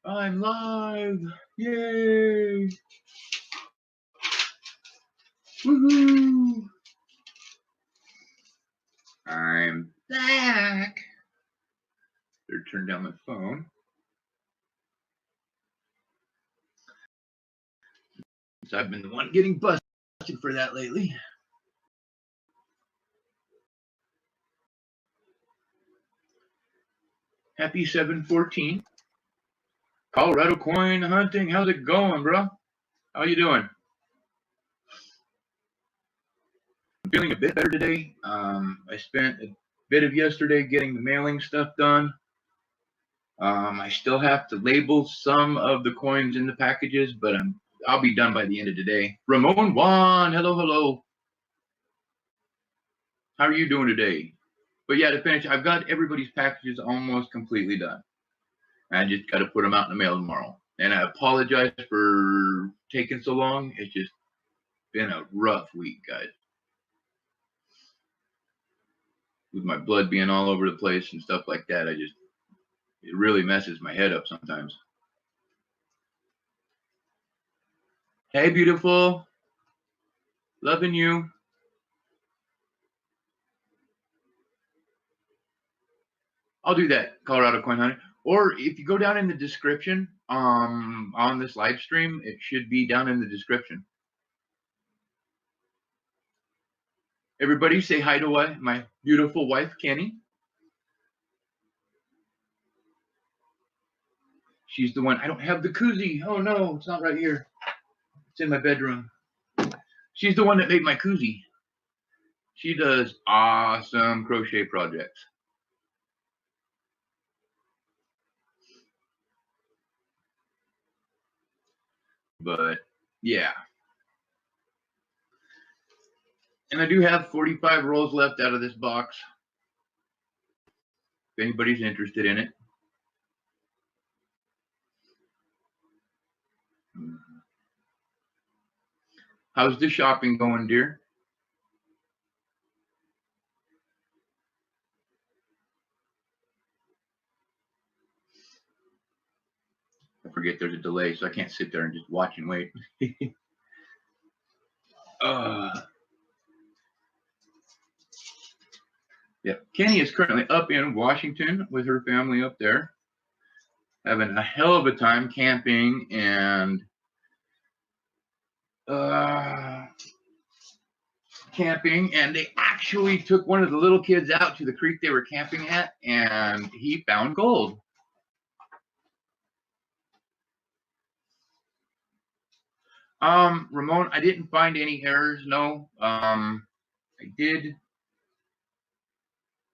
I'm live. Yay. Woohoo. I'm back. Better turn down my phone. So I've been the one getting busted for that lately. Happy 7/14. Colorado coin hunting. How's it going, bro? How you doing? I'm feeling a bit better today. I spent a bit of yesterday getting the mailing stuff done. I still have to label some of the coins in the packages, but I'll be done by the end of today. Ramon Juan, hello. How are you doing today? But yeah, to finish, I've got everybody's packages almost completely done. I just got to put them out in the mail tomorrow. And I apologize for taking so long. It's just been a rough week, guys. With my blood being all over the place and stuff like that, it really messes my head up sometimes. Hey, beautiful. Loving you. I'll do that, Colorado Coin Hunter. Or if you go down in the description on this live stream, it should be down in the description. Everybody say hi to my beautiful wife, Kenny. She's the one. I don't have the koozie. Oh, no, it's not right here. It's in my bedroom. She's the one that made my koozie. She does awesome crochet projects. But, yeah. And I do have 45 rolls left out of this box. If anybody's interested in it. How's the shopping going, dear? I forget there's a delay, so I can't sit there and just watch and wait. Yeah, Kenny is currently up in Washington with her family up there, having a hell of a time camping and and they actually took one of the little kids out to the creek they were camping at, and he found gold. Ramon, I didn't find any errors. No, I did.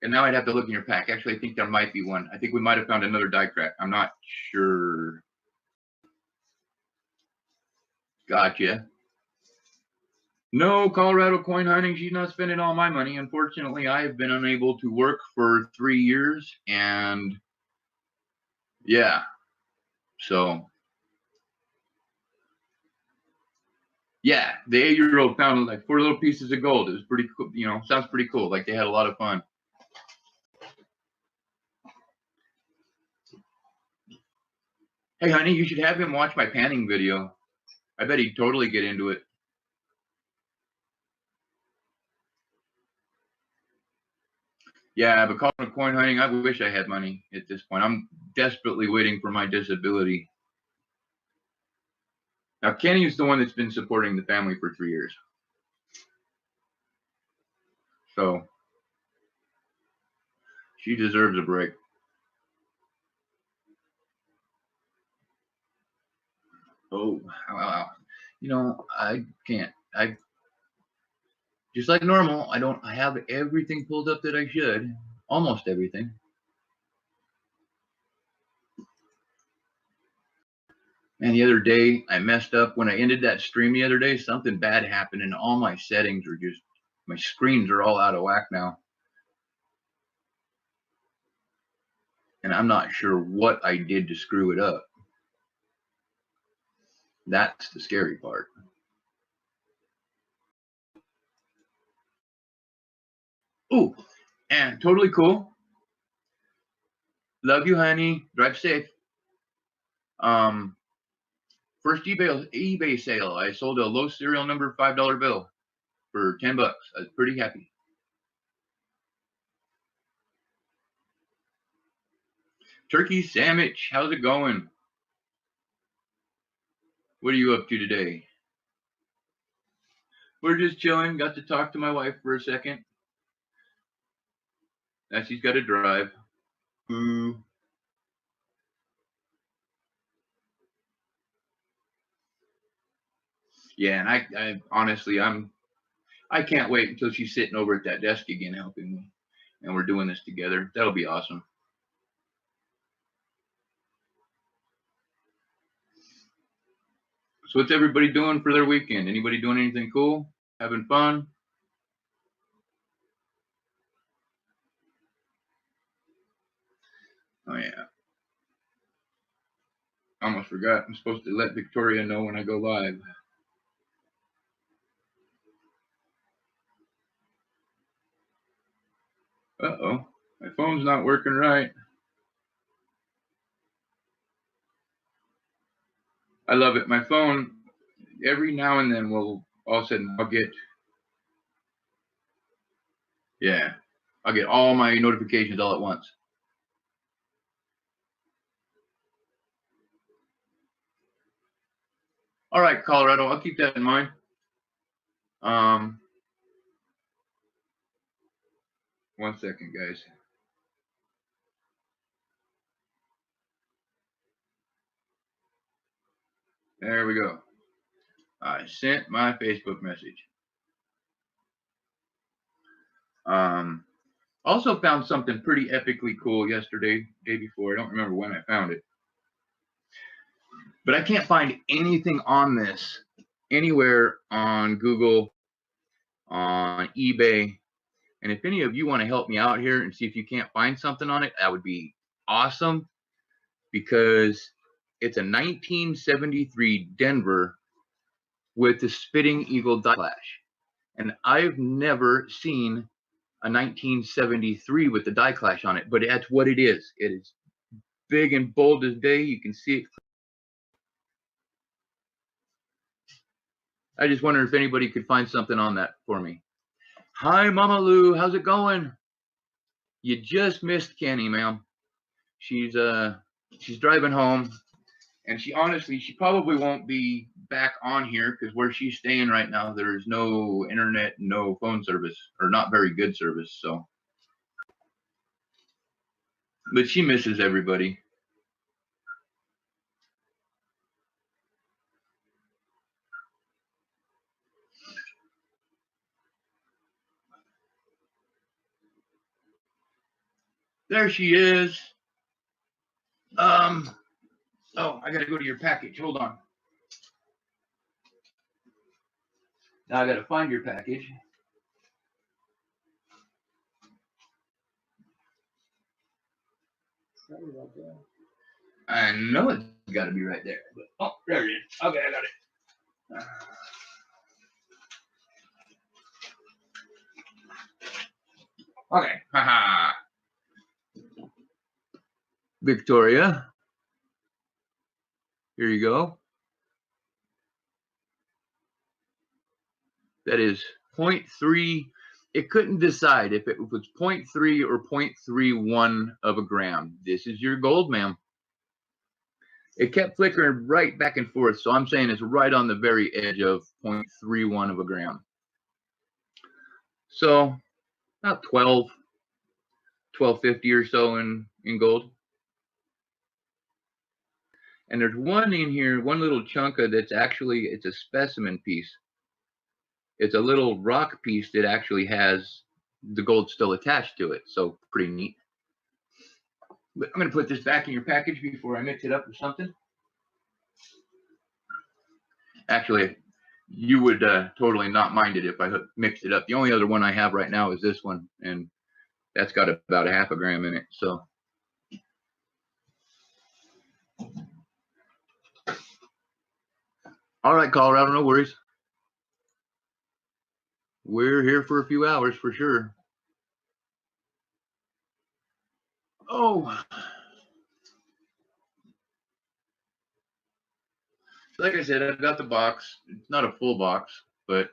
And now I'd have to look in your pack. Actually, I think there might be one. I think we might have found another die crack. I'm not sure. Gotcha. No, Colorado coin hunting. She's not spending all my money. Unfortunately, I have been unable to work for 3 years. And yeah, so yeah, the 8-year-old found like 4 little pieces of gold. It was pretty cool. You know, sounds pretty cool. Like they had a lot of fun. Hey, honey, you should have him watch my panning video. I bet he'd totally get into it. Yeah, but Colorado coin hunting, I wish I had money at this point. I'm desperately waiting for my disability. Now, Kenny is the one that's been supporting the family for 3 years. So she deserves a break. Oh, wow. You know, I can't. I just like normal. I have everything pulled up that I should. Almost everything. And the other day, I messed up when I ended that stream the other day. Something bad happened, and all my settings are just, my screens are all out of whack now. And I'm not sure what I did to screw it up. That's the scary part. Oh, and totally cool. Love you, honey. Drive safe. First eBay sale, I sold a low serial number $5 bill for $10. I was pretty happy. Turkey sandwich, how's it going? What are you up to today? We're just chilling. Got to talk to my wife for a second. Now she's got to drive. Ooh. Yeah, and I honestly, I can't wait until she's sitting over at that desk again helping me, and we're doing this together. That'll be awesome. So what's everybody doing for their weekend? Anybody doing anything cool? Having fun? Oh yeah. I almost forgot. I'm supposed to let Victoria know when I go live. Uh-oh. My phone's not working right. I love it. My phone, every now and then, will all of a sudden I'll get all my notifications all at once. All right, Colorado, I'll keep that in mind. One second, guys. There we go. I sent my Facebook message. Also found something pretty epically cool yesterday, day before. I don't remember when I found it. But I can't find anything on this anywhere on Google, on eBay. And if any of you want to help me out here and see if you can't find something on it, that would be awesome, because it's a 1973 Denver with the Spitting Eagle die clash. And I've never seen a 1973 with the die clash on it, but that's what it is. It is big and bold as day. You can see it. I just wonder if anybody could find something on that for me. Hi, Mama Lou. How's it going? You just missed Kenny, ma'am. She's driving home, and she probably won't be back on here because where she's staying right now, there's no internet, no phone service, or not very good service. So, but she misses everybody. There she is. Oh, I gotta go to your package. Hold on. Now I gotta find your package. I know it's got to be right there. But, oh, there it is. Okay, I got it. Okay. Haha. Victoria. Here you go. That is 0.3. It couldn't decide if it was 0.3 or 0.31 of a gram. This is your gold, ma'am. It kept flickering right back and forth, so I'm saying it's right on the very edge of 0.31 of a gram. So about 12.50 or so in gold. And there's one in here, one little chunk that's actually, it's a specimen piece. It's a little rock piece that actually has the gold still attached to it. So pretty neat. But I'm going to put this back in your package before I mix it up with something. Actually, you would totally not mind it if I mixed it up. The only other one I have right now is this one, and that's got about 0.5 gram in it. So all right, Colorado, no worries. We're here for a few hours for sure. Oh, like I said, I've got the box. It's not a full box, but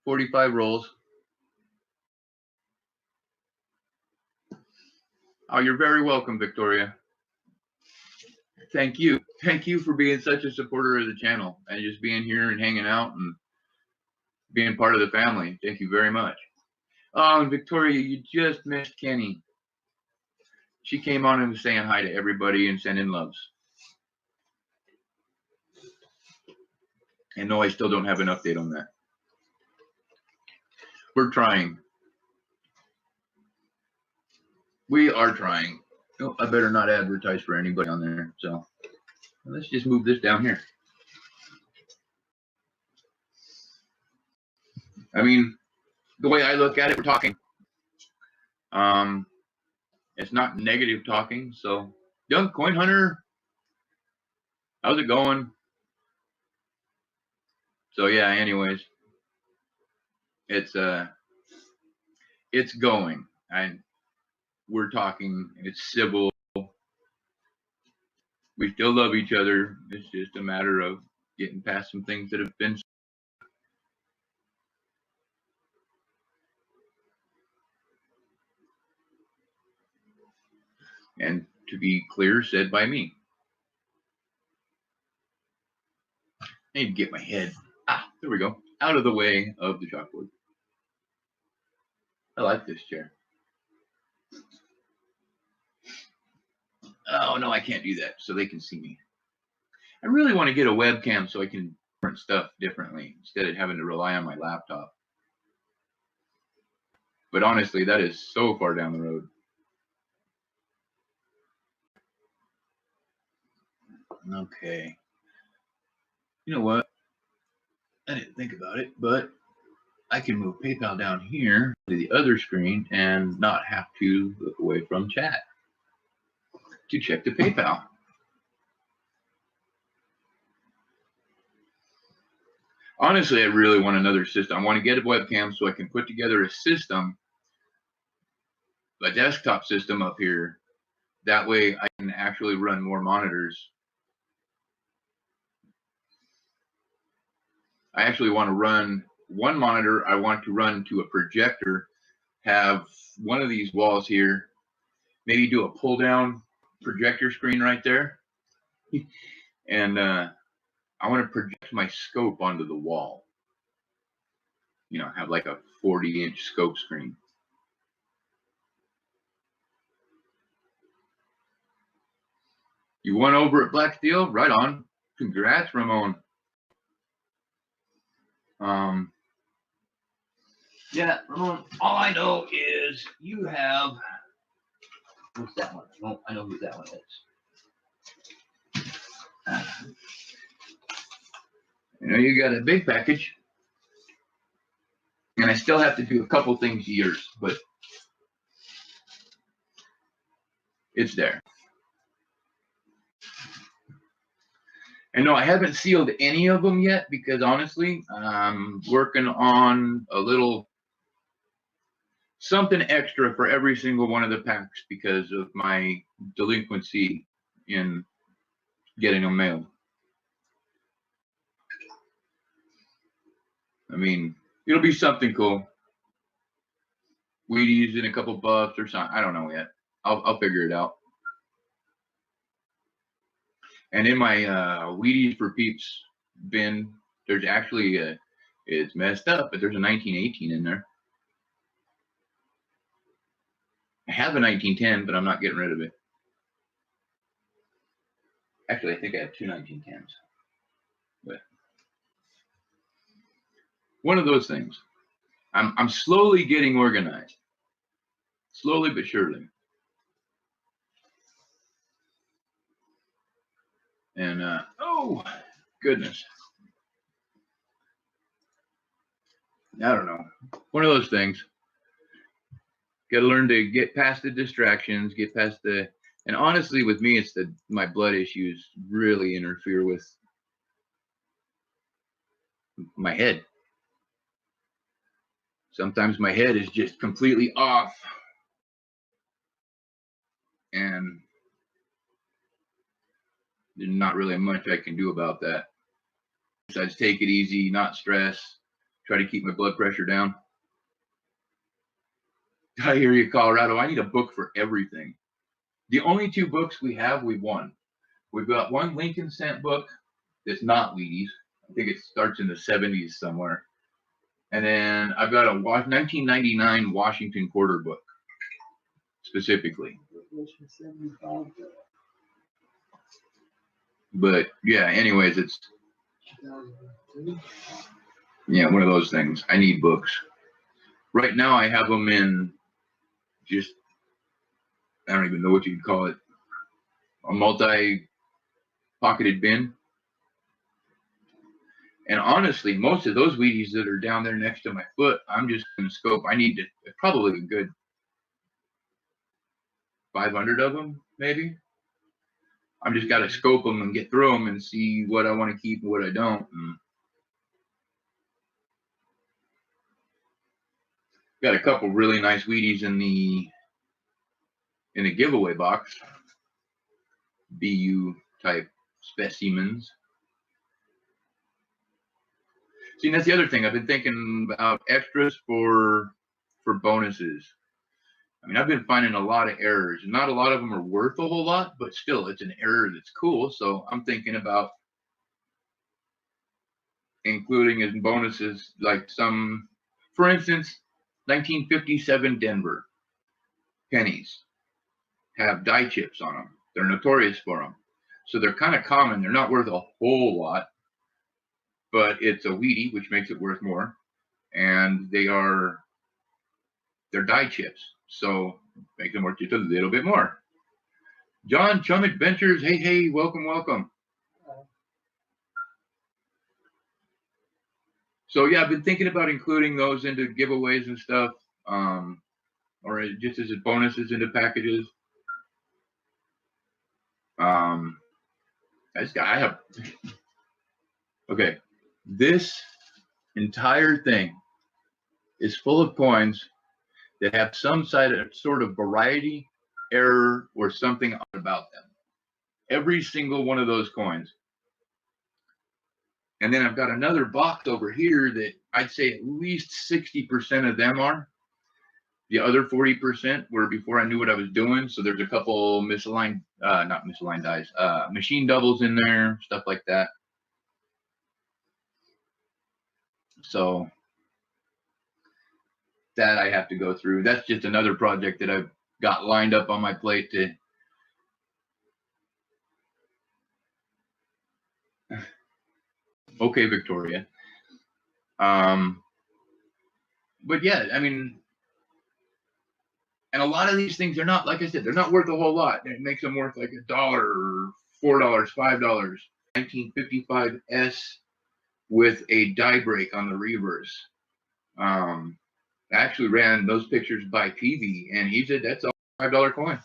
45 rolls. Oh, you're very welcome, Victoria. Thank you. Thank you for being such a supporter of the channel and just being here and hanging out and being part of the family. Thank you very much. Oh, and Victoria, you just missed Kenny. She came on and was saying hi to everybody and sending loves. And no, I still don't have an update on that. We're trying. We are trying. Oh, I better not advertise for anybody on there. So let's just move this down here. I mean, the way I look at it, we're talking. It's not negative talking. So, young coin hunter, how's it going? So yeah, anyways, it's going. We're talking. It's civil. We still love each other. It's just a matter of getting past some things that have been. And to be clear, said by me. I need to get my head, there we go, out of the way of the chalkboard. I like this chair. Oh, no, I can't do that, so they can see me. I really want to get a webcam so I can print stuff differently instead of having to rely on my laptop. But honestly, that is so far down the road. Okay. You know what? I didn't think about it, but I can move PayPal down here to the other screen and not have to look away from chat to check the PayPal. Honestly, I really want another system. I want to get a webcam so I can put together a system, a desktop system up here. That way I can actually run more monitors. I actually want to run one monitor. I want to run to a projector, have one of these walls here, maybe do a pull down projector screen right there. And I want to project my scope onto the wall. You know, have like a 40-inch scope screen. You won over at Black Steel? Right on. Congrats, Ramon. Yeah, Ramon, all I know is you have, what's that one? Oh, I know who that one is. You know, you got a big package. And I still have to do a couple things years, but it's there. And no, I haven't sealed any of them yet because honestly, I'm working on a little something extra for every single one of the packs because of my delinquency in getting them mailed. I mean, it'll be something cool. Wheaties and a couple buffs or something. I don't know yet. I'll figure it out. And in my Wheaties for Peeps bin, there's actually it's messed up, but there's a 1918 in there. I have a 1910, but I'm not getting rid of it. Actually, I think I have two 1910s. But one of those things. I'm slowly getting organized. Slowly but surely. And oh goodness. I don't know. One of those things. Got to learn to get past the distractions, get past the, and honestly with me it's my blood issues really interfere with my head. Sometimes my head is just completely off. And there's not really much I can do about that. Besides take it easy, not stress, try to keep my blood pressure down. I hear you, Colorado. I need a book for everything. The only 2 books we have, we've won. We've got one Lincoln Cent book that's not Wheaties. I think it starts in the 70s somewhere. And then I've got a 1999 Washington Porter book, specifically. But yeah, anyways, it's one of those things. I need books. Right now I have them in just, I don't even know what you'd call it, a multi-pocketed bin. And honestly, most of those Wheaties that are down there next to my foot, I'm just going to scope. I need to probably a good 500 of them, maybe. I'm just got to scope them and get through them and see what I want to keep and what I don't. Got a couple really nice Wheaties in the giveaway box. BU type specimens. See, that's the other thing. I've been thinking about extras for bonuses. I mean, I've been finding a lot of errors. Not a lot of them are worth a whole lot, but still, it's an error that's cool. So I'm thinking about including as bonuses, like some, for instance, 1957 Denver pennies have die chips on them. They're notorious for them. So they're kind of common. They're not worth a whole lot, but it's a Wheatie, which makes it worth more. And they're die chips. So make them worth just a little bit more. John, Chum Adventures, hey, welcome, welcome. So yeah, I've been thinking about including those into giveaways and stuff, or just as bonuses into packages. Okay, this entire thing is full of coins that have some sort of variety, error, or something about them. Every single one of those coins. And then I've got another box over here that I'd say at least 60% of them are. The other 40% were before I knew what I was doing. So there's a couple not misaligned dies, machine doubles in there, stuff like that. So that I have to go through. That's just another project that I've got lined up on my plate to. Okay, Victoria. But yeah, I mean, and a lot of these things are not, like I said, they're not worth a whole lot. It makes them worth like $1 or $4, $5. 1955 S with a die break on the reverse. I actually ran those pictures by PV, and he said that's a $5 coin.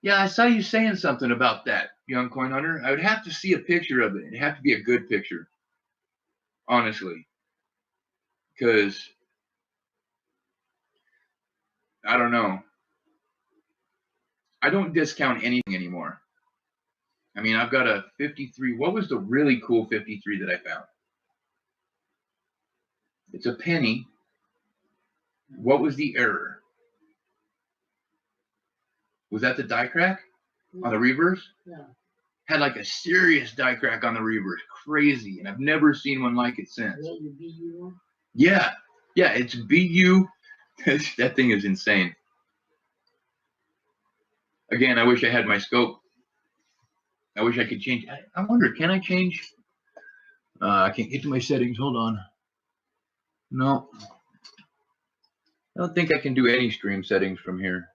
Yeah, I saw you saying something about that, young coin hunter. I would have to see a picture of it. It'd have to be a good picture, honestly, because I don't know. I don't discount anything anymore. I mean, I've got a 53. What was the really cool 53 that I found? It's a penny. What was the error? Was that the die crack on the reverse? Yeah. Had like a serious die crack on the reverse. Crazy. And I've never seen one like it since. Is that your BU one? Yeah. Yeah, it's BU. That thing is insane. Again, I wish I had my scope. I wish I could change. I wonder, can I change? I can't get to my settings. Hold on. No. I don't think I can do any stream settings from here.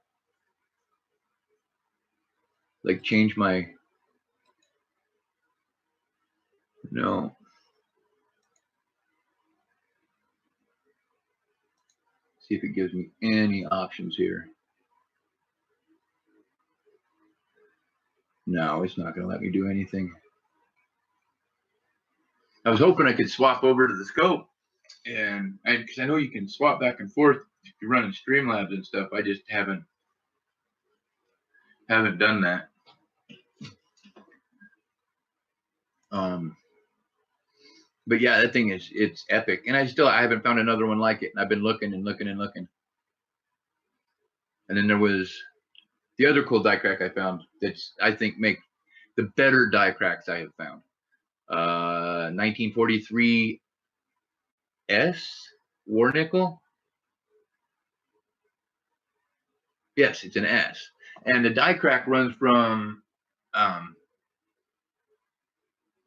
Like change my. No. See if it gives me any options here. No, it's not going to let me do anything. I was hoping I could swap over to the scope, and because I know you can swap back and forth if you're running Streamlabs and stuff, I just haven't done that. But yeah, that thing it's epic, and I haven't found another one like it. And I've been looking and looking and looking. And then there was the other cool die crack I found that's I think make the better die cracks I have found. 1943 S War Nickel. Yes, it's an S, and the die crack runs from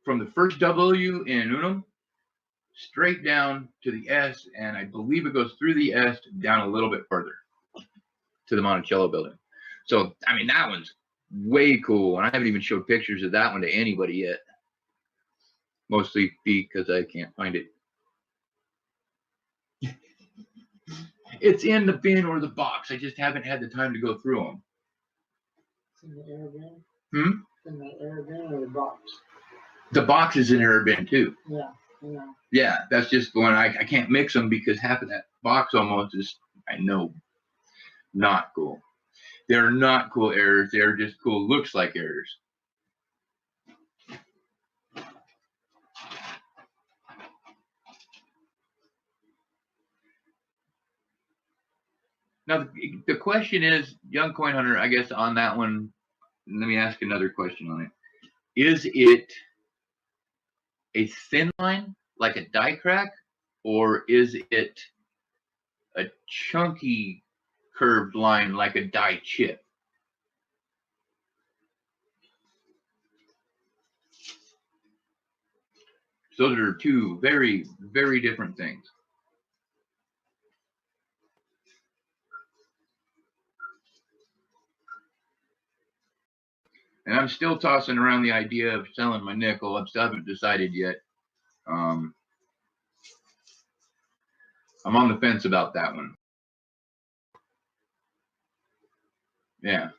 the first W in Unum straight down to the S, and I believe it goes through the S down a little bit further to the Monticello building. So, I mean, that one's way cool, and I haven't even showed pictures of that one to anybody yet. Mostly because I can't find it. It's in the bin or the box. I just haven't had the time to go through them. It's in the air bin? Hmm? In the air bin or the box? The box is in air bin, too. Yeah. Yeah, that's just the one. I can't mix them because half of that box almost is, I know, not cool. They're not cool errors. They're just cool looks like errors. Now, the question is, Young Coin Hunter, I guess on that one, let me ask another question on it. Is it a thin line like a die crack, or is it a chunky curved line like a die chip? Those are two very, very different things. And I'm still tossing around the idea of selling my nickel. I still haven't decided yet. I'm on the fence about that one. Yeah.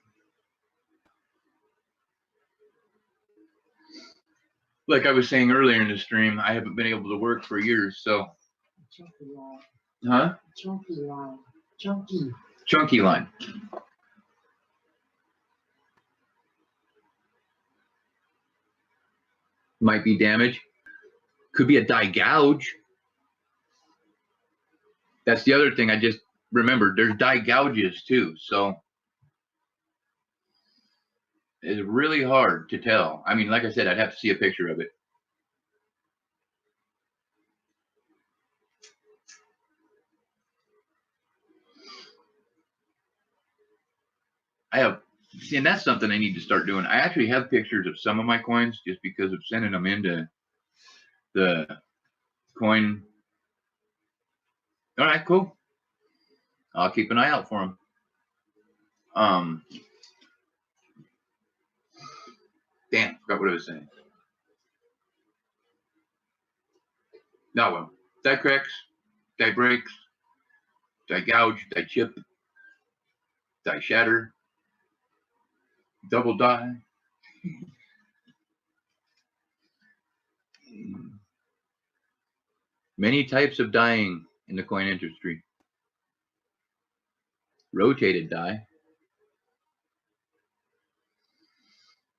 Like I was saying earlier in the stream, I haven't been able to work for years, so. Chunky line. Huh? Chunky line. Chunky line. Might be damage. Could be a die gouge. That's the other thing I just remembered. There's die gouges too, so it's really hard to tell. I mean, like I said, I'd have to see a picture of it. And that's something I need to start doing. I actually have pictures of some of my coins just because of sending them into the coin. All right, cool. I'll keep an eye out for them. Damn, forgot what I was saying. Now, well, die cracks, die breaks, die gouge, die chip, die shatter, double die. Many types of dyeing in the coin industry. Rotated die,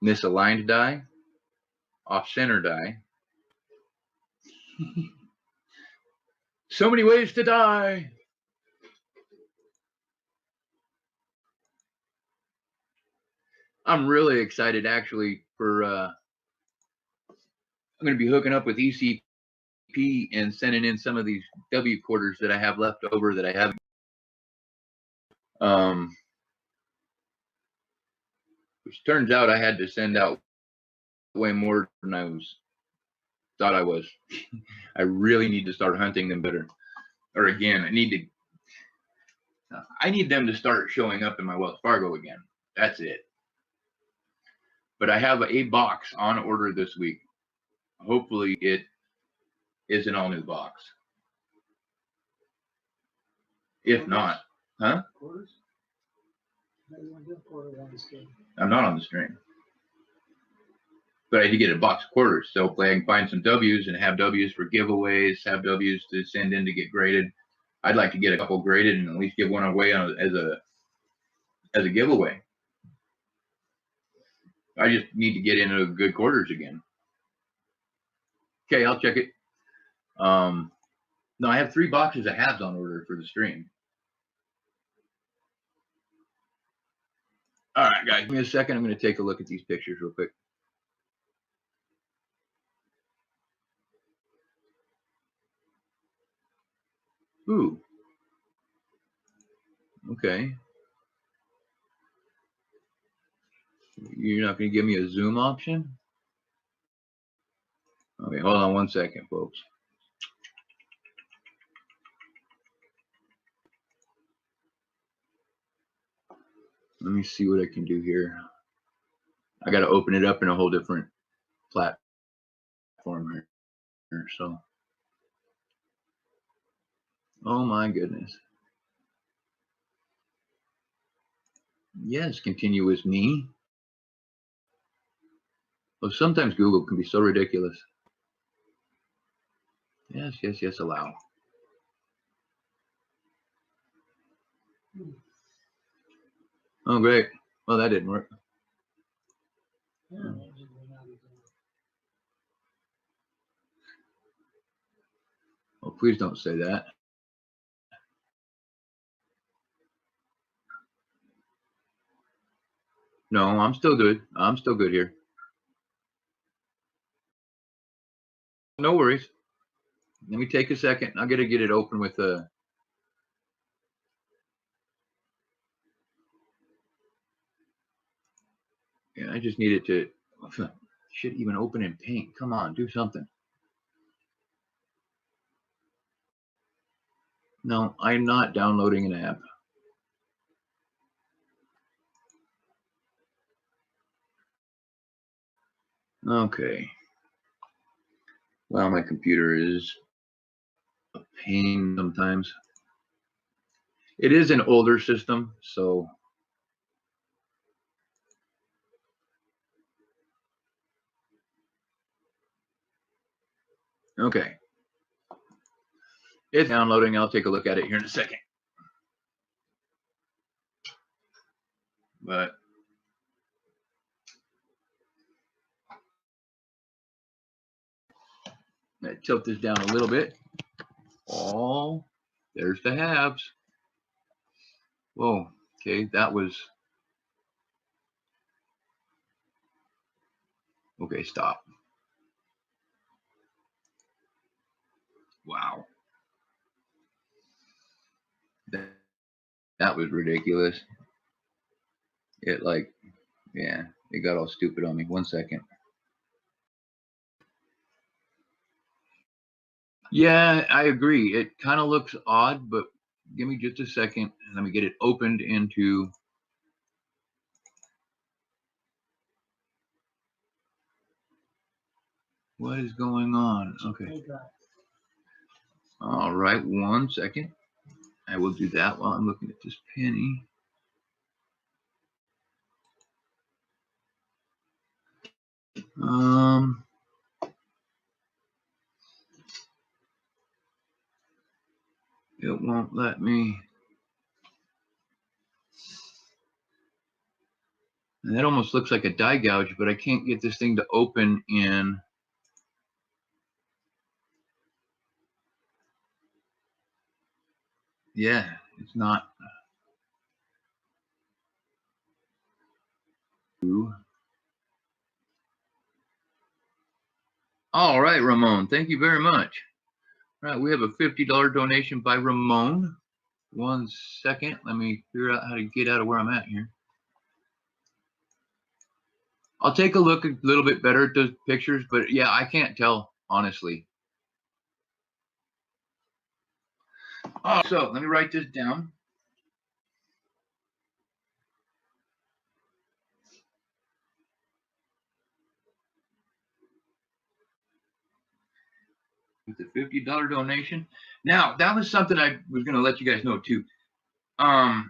misaligned die, off-center die. So many ways to die. I'm really excited actually for I'm going to be hooking up with ECP and sending in some of these W quarters that I have left over that I have. Which turns out I had to send out way more than I thought I was. I really need to start hunting them better. Or again, I need them to start showing up in my Wells Fargo again. That's it. But I have a box on order this week. Hopefully it is an all new box. If not, huh? Quarters? I'm not on the stream. But I did get a box of quarters, so I can find some W's and have W's for giveaways, have W's to send in to get graded. I'd like to get a couple graded and at least give one away as a giveaway. I just need to get into good quarters again. Okay, I'll check it. No, I have 3 boxes of halves on order for the stream. All right, guys, give me a second. I'm going to take a look at these pictures real quick. Ooh. Okay. You're not going to give me a zoom option? Okay, hold on one second, folks. Let me see what I can do here. I got to open it up in a whole different platform here. So, oh my goodness. Yes, continue with me. Well, sometimes Google can be so ridiculous. Yes, yes, yes, allow. Oh, great. Well, that didn't work. Oh, please don't say that. No, I'm still good. I'm still good here. No worries. Let me take a second. I got to get it open with a. Yeah, I just need it to. Should even open in Paint. Come on, do something. No, I'm not downloading an app. Okay. Well, my computer is a pain sometimes. It is an older system, so. Okay. It's downloading. I'll take a look at it here in a second. But I tilt this down a little bit. Oh, there's the halves. Whoa. Okay, that was. Okay, stop. Wow. That was ridiculous. It like, yeah, it got all stupid on me. 1 second. Yeah, I agree. It kind of looks odd, but give me just a second. Let me get it opened into. What is going on? Okay. All right, 1 second. I will do that while I'm looking at this penny. It won't let me. And that almost looks like a die gouge, but I can't get this thing to open in. Yeah, it's not. All right, Ramon, thank you very much. All right, we have a $50 donation by Ramon. 1 second, let me figure out how to get out of where I'm at here. I'll take a look a little bit better at those pictures, but yeah, I can't tell, honestly. Oh, so let me write this down. With the $50 donation. Now, that was something I was going to let you guys know too. I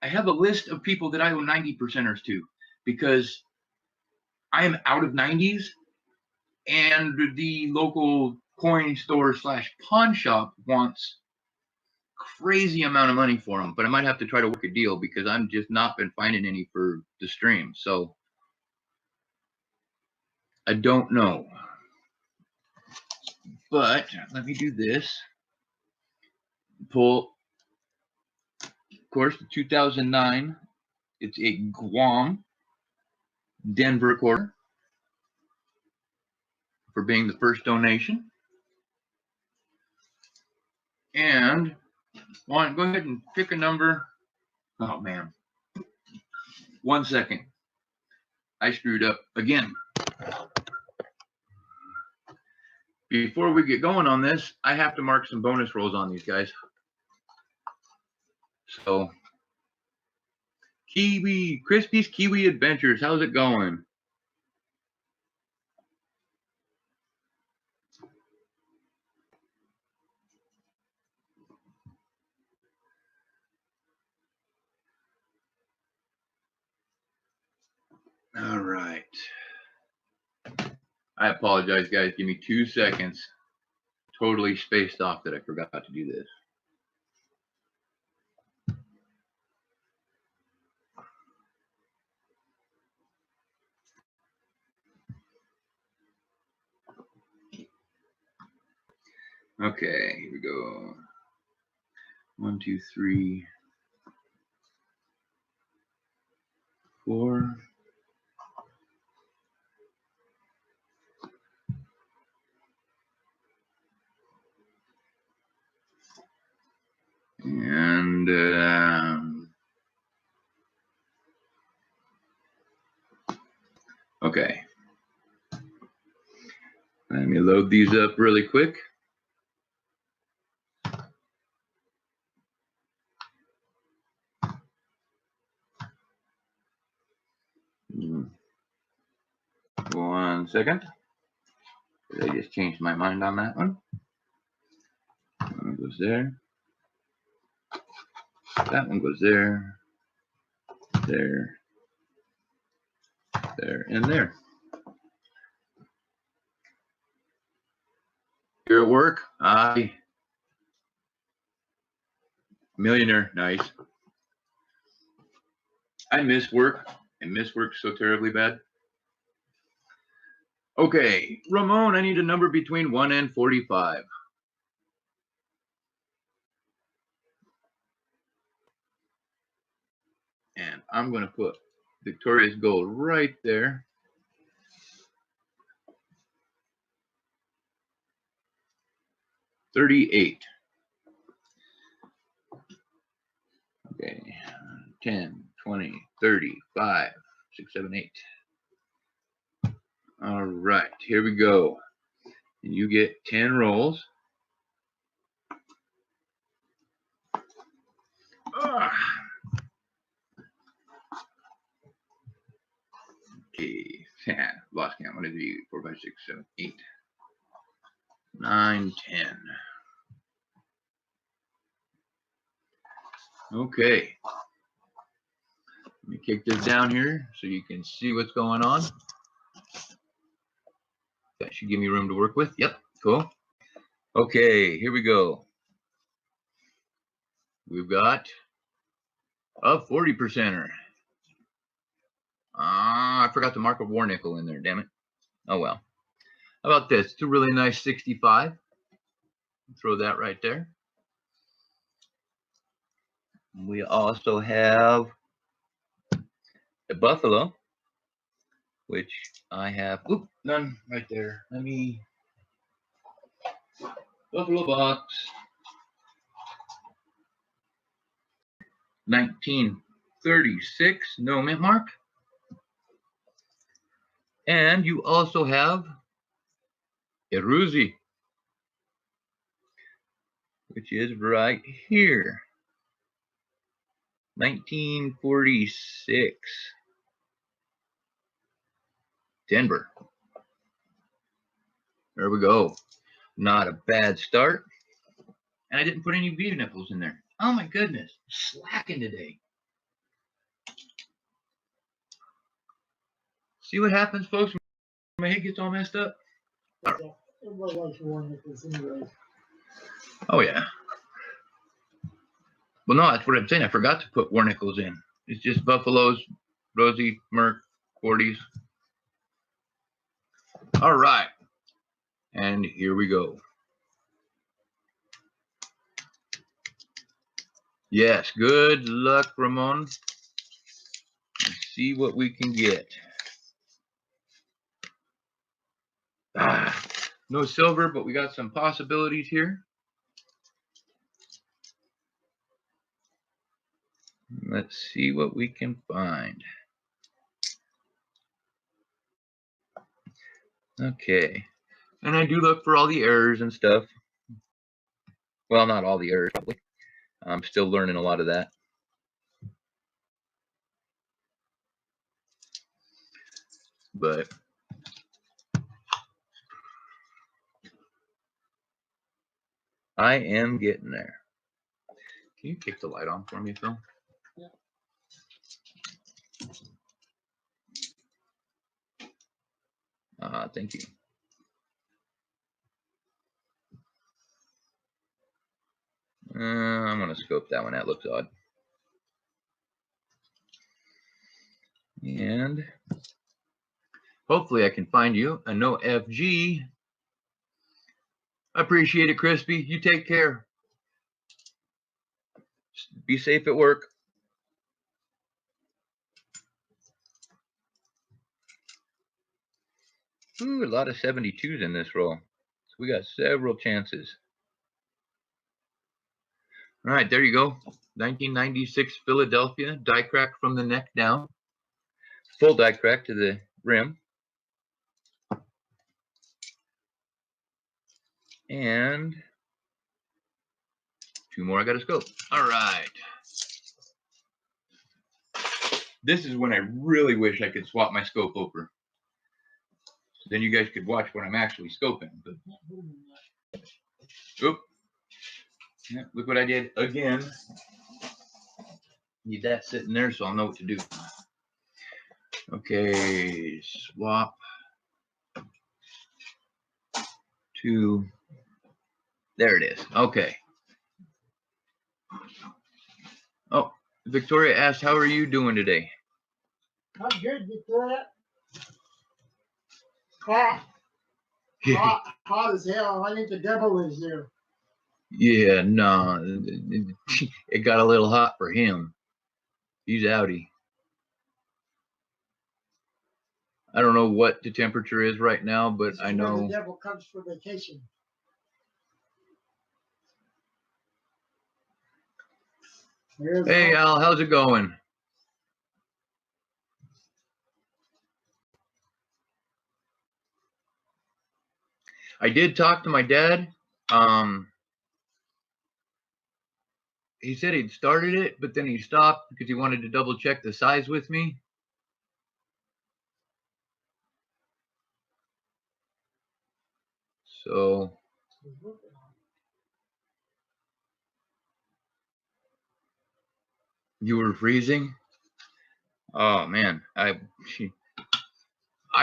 have a list of people that I owe 90%ers to because I am out of 90s, and the local coin store / pawn shop wants crazy amount of money for them, but I might have to try to work a deal because I'm just not been finding any for the stream. So I don't know. But let me do this. Pull, of course, the 2009. It's a Guam Denver quarter for being the first donation. And go ahead and pick a number. Oh man. 1 second. I screwed up again. Before we get going on this, I have to mark some bonus rolls on these guys. So, Crispy's Kiwi Adventures, how's it going? All right. I apologize, guys. Give me 2 seconds. Totally spaced off that I forgot to do this. Okay, here we go. 1, 2, 3, 4. And okay. Let me load these up really quick. One second. I just changed my mind on that one. One goes there. That one goes there. There. There and there. You're at work? Millionaire. Nice. I miss work. I miss work so terribly bad. Okay, Ramon, I need a number between 1 and 45. And I'm going to put Victoria's Gold right there. $38. Okay, 10, 20, 30, 5, 6, 7, 8. All right, here we go. And you get 10 rolls. Okay, lost count. 1, 2, 3, 4, 5, 6, 7, 8, 9, 10. Okay. Let me kick this down here so you can see what's going on. That should give me room to work with. Yep, cool. Okay, here we go. We've got a 40%er. I forgot to mark a war nickel in there, damn it. Oh well. How about this? It's a really nice 65. Throw that right there. We also have a buffalo, which I have. Oop, none right there. Let me. Buffalo box. 1936, no mint mark. And you also have a Ruzi, which is right here. 1946. Denver. There we go. Not a bad start. And I didn't put any beef nipples in there. Oh my goodness. Slacking today. See what happens, folks, when my head gets all messed up? Everybody likes war nickels anyway. Oh, yeah. Well, no, that's what I'm saying. I forgot to put Warnicles in. It's just Buffaloes, Rosie, Merc, Forties. All right. And here we go. Yes, good luck, Ramon. Let's see what we can get. No silver, but we got some possibilities here. Let's see what we can find. Okay. And I do look for all the errors and stuff. Well, not all the errors, probably. I'm still learning a lot of that. But I am getting there. Can you kick the light on for me, Phil? Yeah. Thank you. I'm going to scope that one. That looks odd. And hopefully I can find you a no FG. Appreciate it, Crispy. You take care. Be safe at work. Ooh, a lot of 72s in this roll. So we got several chances. All right, there you go. 1996 Philadelphia. Die crack from the neck down. Full die crack to the rim. And two more I got to scope. All right. This is when I really wish I could swap my scope over. So then you guys could watch what I'm actually scoping. But, oop. Yeah, look what I did again. Need that sitting there so I'll know what to do. Okay, swap to, there it is. Okay. Oh, Victoria asked, how are you doing today? I'm good, Victoria. Hot. Hot as hell. I think the devil is there. Yeah, no, it got a little hot for him. He's outie. I don't know what the temperature is right now, but I know the devil comes for vacation. Hey, Al, how's it going? I did talk to my dad. He said he'd started it, but then he stopped because he wanted to double check the size with me. So you were freezing? Oh man, I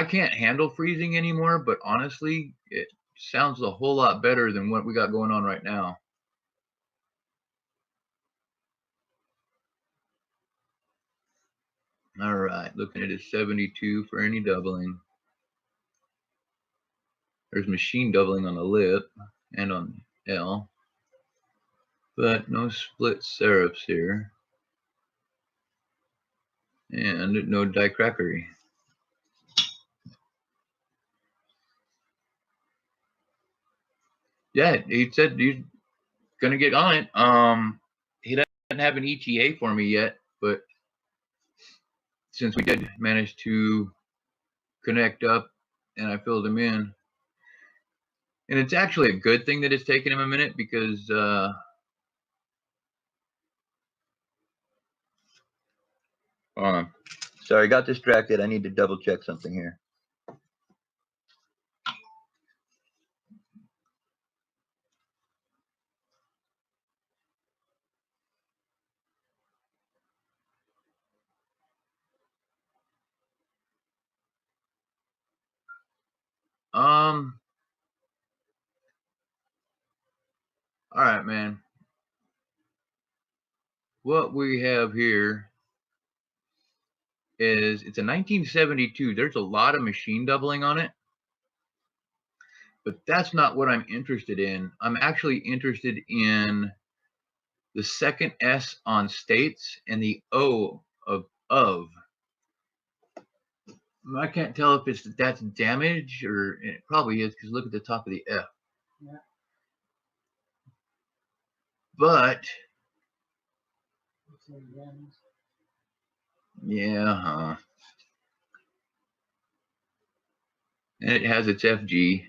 can't handle freezing anymore, but honestly, it sounds a whole lot better than what we got going on right now. All right, looking at a 72 for any doubling. There's machine doubling on the lip and on L, but no split serifs here. And no die crackery. Yeah, he said he's gonna get on it. He doesn't have an ETA for me yet, but since we did manage to connect up and I filled him in, and it's actually a good thing that it's taken him a minute because sorry, got distracted. I need to double check something here. All right, man. what we have here is it's a 1972. There's a lot of machine doubling on it, but that's not what I'm interested in. I'm actually interested in the second S on states and the O of. I can't tell if that's damage, or it probably is, because look at the top of the F. Yeah. But yeah, and it has its FG.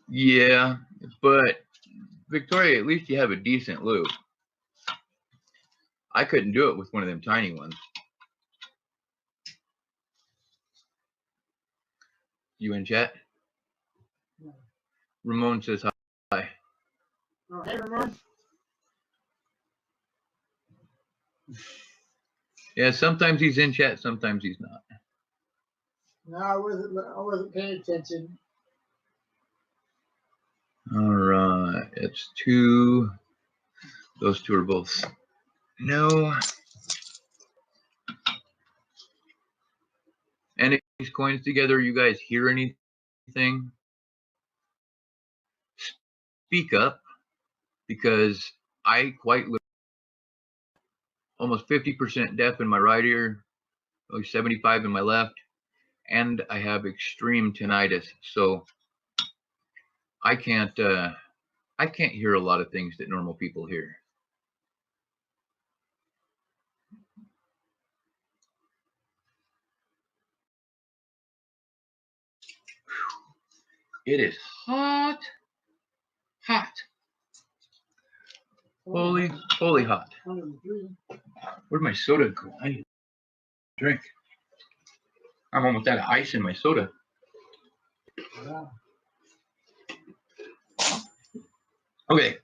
Yeah, but Victoria, at least you have a decent loop. I couldn't do it with one of them tiny ones. You in chat? No. Ramon says hi. Oh, hey, Ramon. Yeah, sometimes he's in chat, sometimes he's not. No, I wasn't paying attention. All right, it's two. Those two are both no. And these coins together, you guys hear anything? Speak up, because I quite almost 50% deaf in my right ear, only 75 in my left, and I have extreme tinnitus, so I can't hear a lot of things that normal people hear. It is hot. Holy hot. 103. Where'd my soda go? I need to drink. I'm almost out of ice in my soda. Yeah. Okay,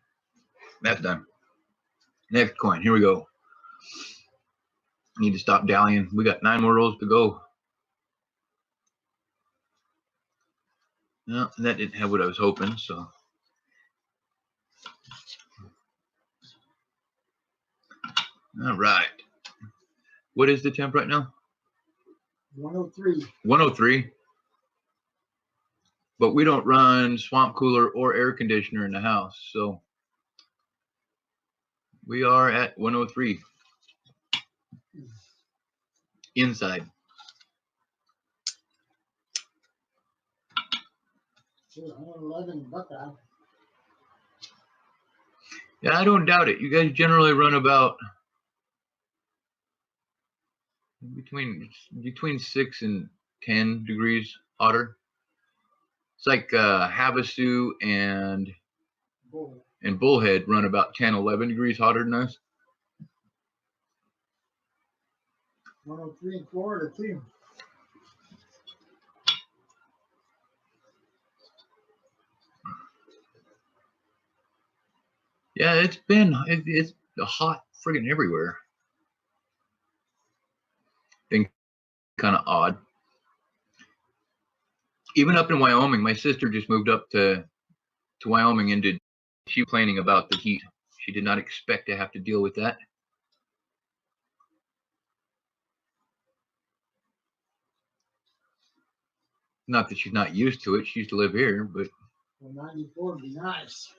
that's done. Next coin, here we go. I need to stop dallying. We got 9 more rolls to go. No, that didn't have what I was hoping, so. All right. What is the temp right now? 103. 103. But we don't run swamp cooler or air conditioner in the house, so we are at 103 inside. 111 Buckeye. Yeah, I don't doubt it. You guys generally run about between 6 and 10 degrees hotter. It's like Havasu and Bullhead run about 10, 11 degrees hotter than us. 103 in Florida too. Yeah, it's hot friggin' everywhere. Been kind of odd. Even up in Wyoming, my sister just moved up to Wyoming, and she complaining about the heat. She did not expect to have to deal with that. Not that she's not used to it. She used to live here, but. Well, 94 would be nice.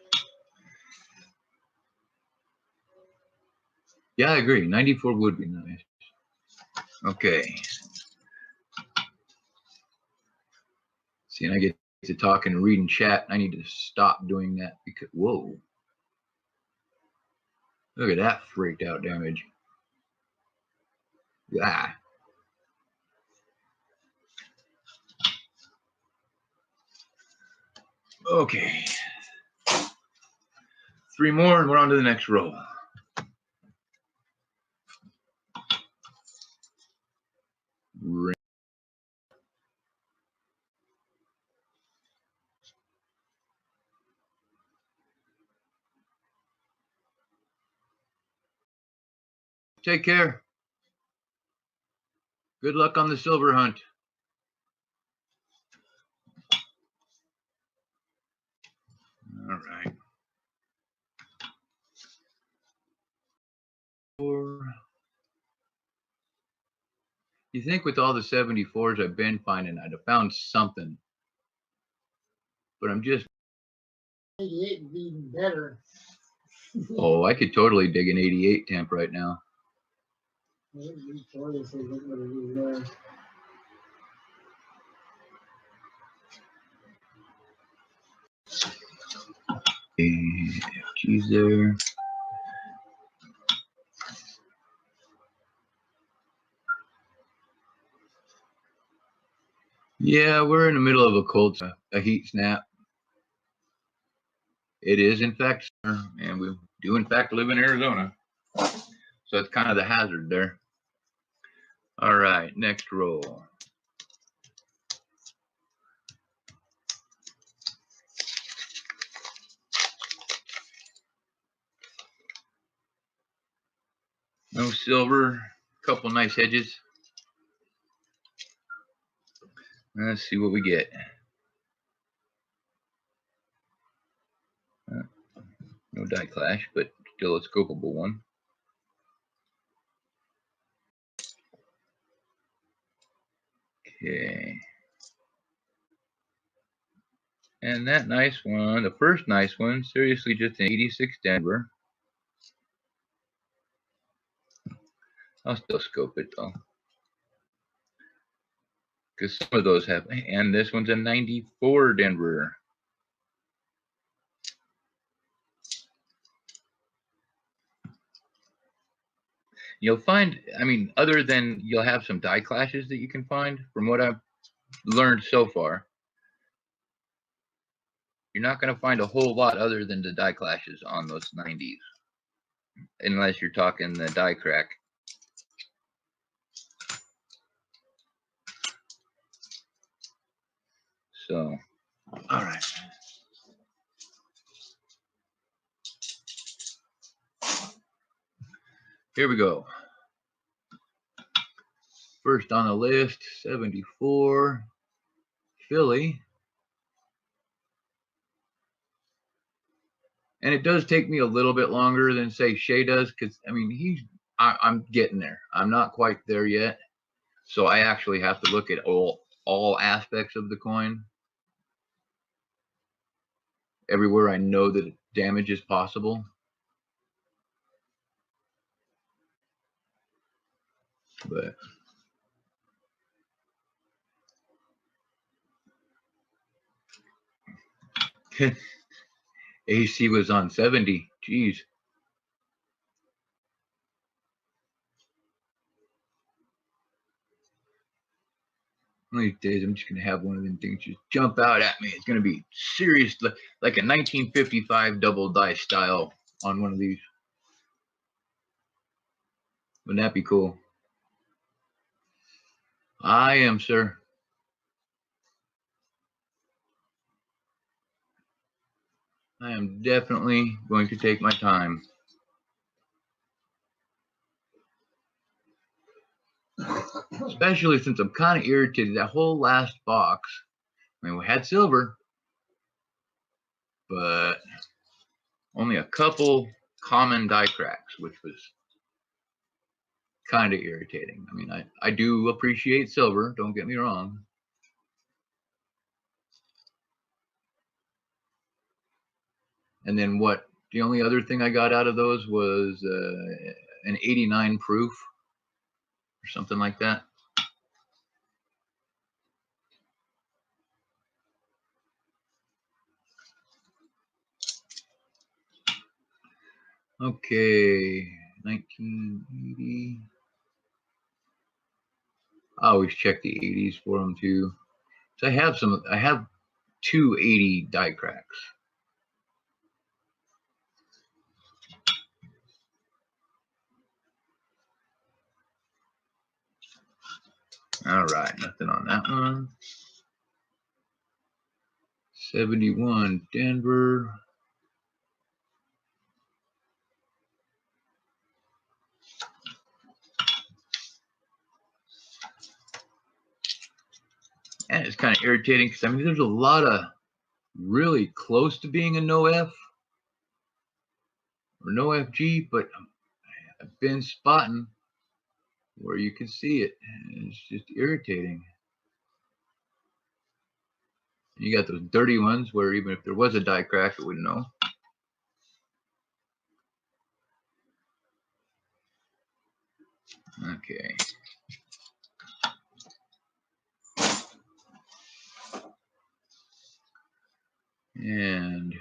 Yeah, I agree. 94 would be nice. Okay. See, and I get to talking and reading chat. I need to stop doing that because, whoa. Look at that freaked out damage. Ah. Okay. 3 more and we're on to the next roll. Take care. Good luck on the silver hunt. All right. You think with all the 74s I've been finding, I'd have found something. But I'm just... 88 would be even better. Oh, I could totally dig an 88 temp right now. She's there. Yeah, we're in the middle of a cold, a heat snap. It is, in fact, summer, and we do, in fact, live in Arizona. So it's kind of the hazard there. All right, next roll. No silver, couple nice hedges. Let's see what we get. No die clash, but still a scopeable one. Okay. And that nice one, the first nice one, seriously just an 86 Denver. I'll still scope it though. Because some of those have, and this one's a 94 Denver. You'll find, I mean, other than you'll have some die clashes that you can find, from what I've learned so far, you're not going to find a whole lot other than the die clashes on those 90s. Unless you're talking the die crack. So, all right. Here we go. First on the list, 74, Philly. And it does take me a little bit longer than, say, Shea does, because, I mean, I'm getting there. I'm not quite there yet. So I actually have to look at all aspects of the coin. Everywhere I know that damage is possible. But AC was on 70. Jeez. One of these days, I'm just going to have one of them things just jump out at me. It's going to be serious, like a 1955 double dice style on one of these. Wouldn't that be cool? I am, sir. I am definitely going to take my time. Especially since I'm kind of irritated. That whole last box, I mean, we had silver, but only a couple common die cracks, which was kind of irritating. I mean, I do appreciate silver, don't get me wrong. And then the only other thing I got out of those was an 89 proof or something like that. Okay, 1980. I always check the 80s for them too. So I have 280 die cracks. All right, nothing on that one. 71 Denver. And it's kind of irritating because, I mean, there's a lot of really close to being a no F or no FG, but I've been spotting where you can see it. It's just irritating. You got those dirty ones where even if there was a die crack, it wouldn't know. Okay. And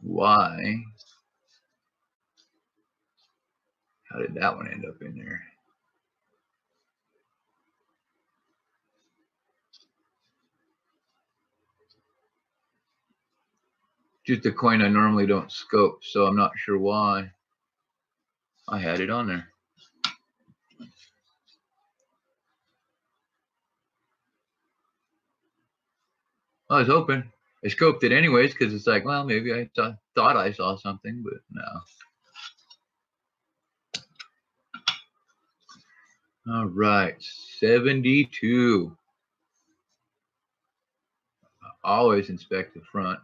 why? How did that one end up in there? Just a coin I normally don't scope, so I'm not sure why I had it on there. I was hoping. I scoped it anyways because it's like, well, maybe I thought I saw something, but no. All right, 72. Always inspect the front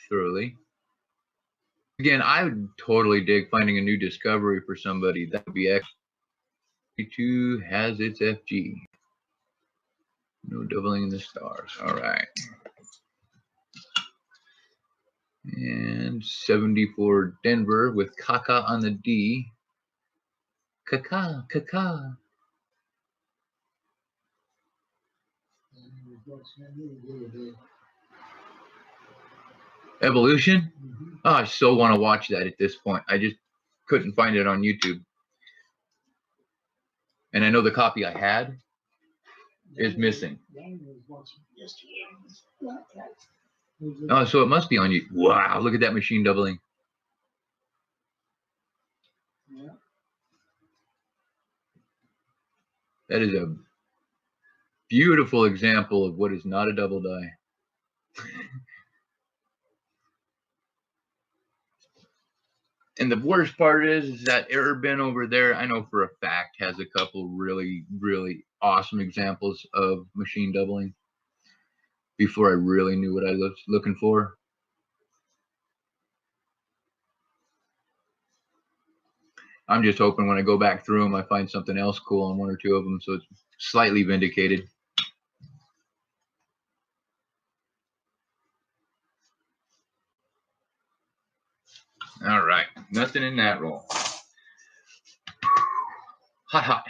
thoroughly. Again, I would totally dig finding a new discovery for somebody. That would be excellent. 72 has its FG. No doubling in the stars. All right. And 74 Denver with Kaka on the D. Kaka. Evolution? Oh, I so want to watch that at this point. I just couldn't find it on YouTube. And I know the copy I had is missing. Oh, so it must be on you. Wow, look at that machine doubling. Yeah. That is a beautiful example of what is not a double die. And the worst part is that error bin over there, I know for a fact, has a couple really, really awesome examples of machine doubling before I really knew what I was looking for. I'm just hoping when I go back through them, I find something else cool on one or two of them, so it's slightly vindicated. All right, nothing in that roll. Hot.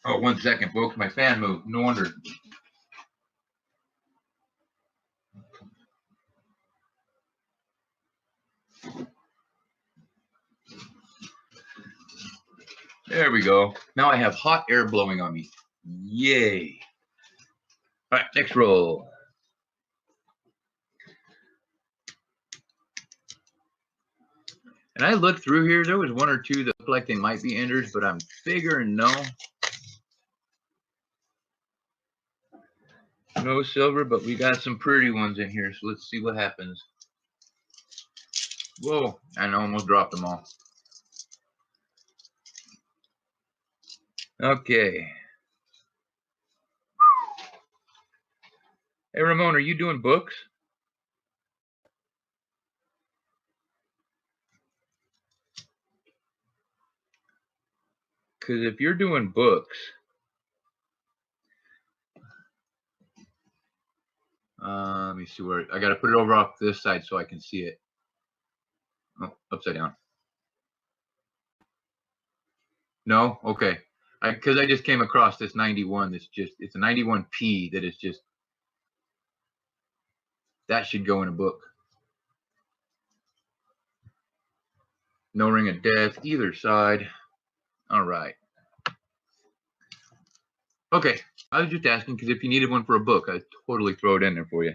Oh, 1 second, folks. My fan moved. No wonder. There we go. Now I have hot air blowing on me. Yay. All right, next roll. And I looked through here. There was one or two that looked like they might be enders, but I'm figuring no. No silver, but we got some pretty ones in here, so let's see what happens. Whoa, I almost dropped them all. Okay. Hey, Ramon, are you doing books? Because if you're doing books, let me see where I got to put it over off this side so I can see it. Oh, upside down. No, okay. Because I just came across this 91. That's just, it's a 91P that is just, that should go in a book. No ring of death either side. All right. Okay, I was just asking because if you needed one for a book, I'd totally throw it in there for you.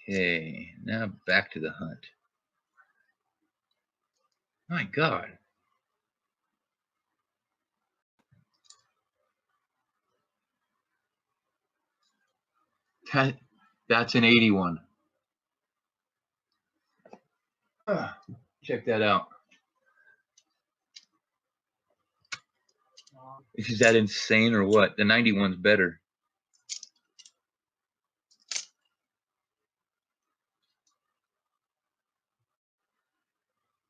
Okay, now back to the hunt. My God. That's an 81. Check that out. Is that insane or what? The 91's better.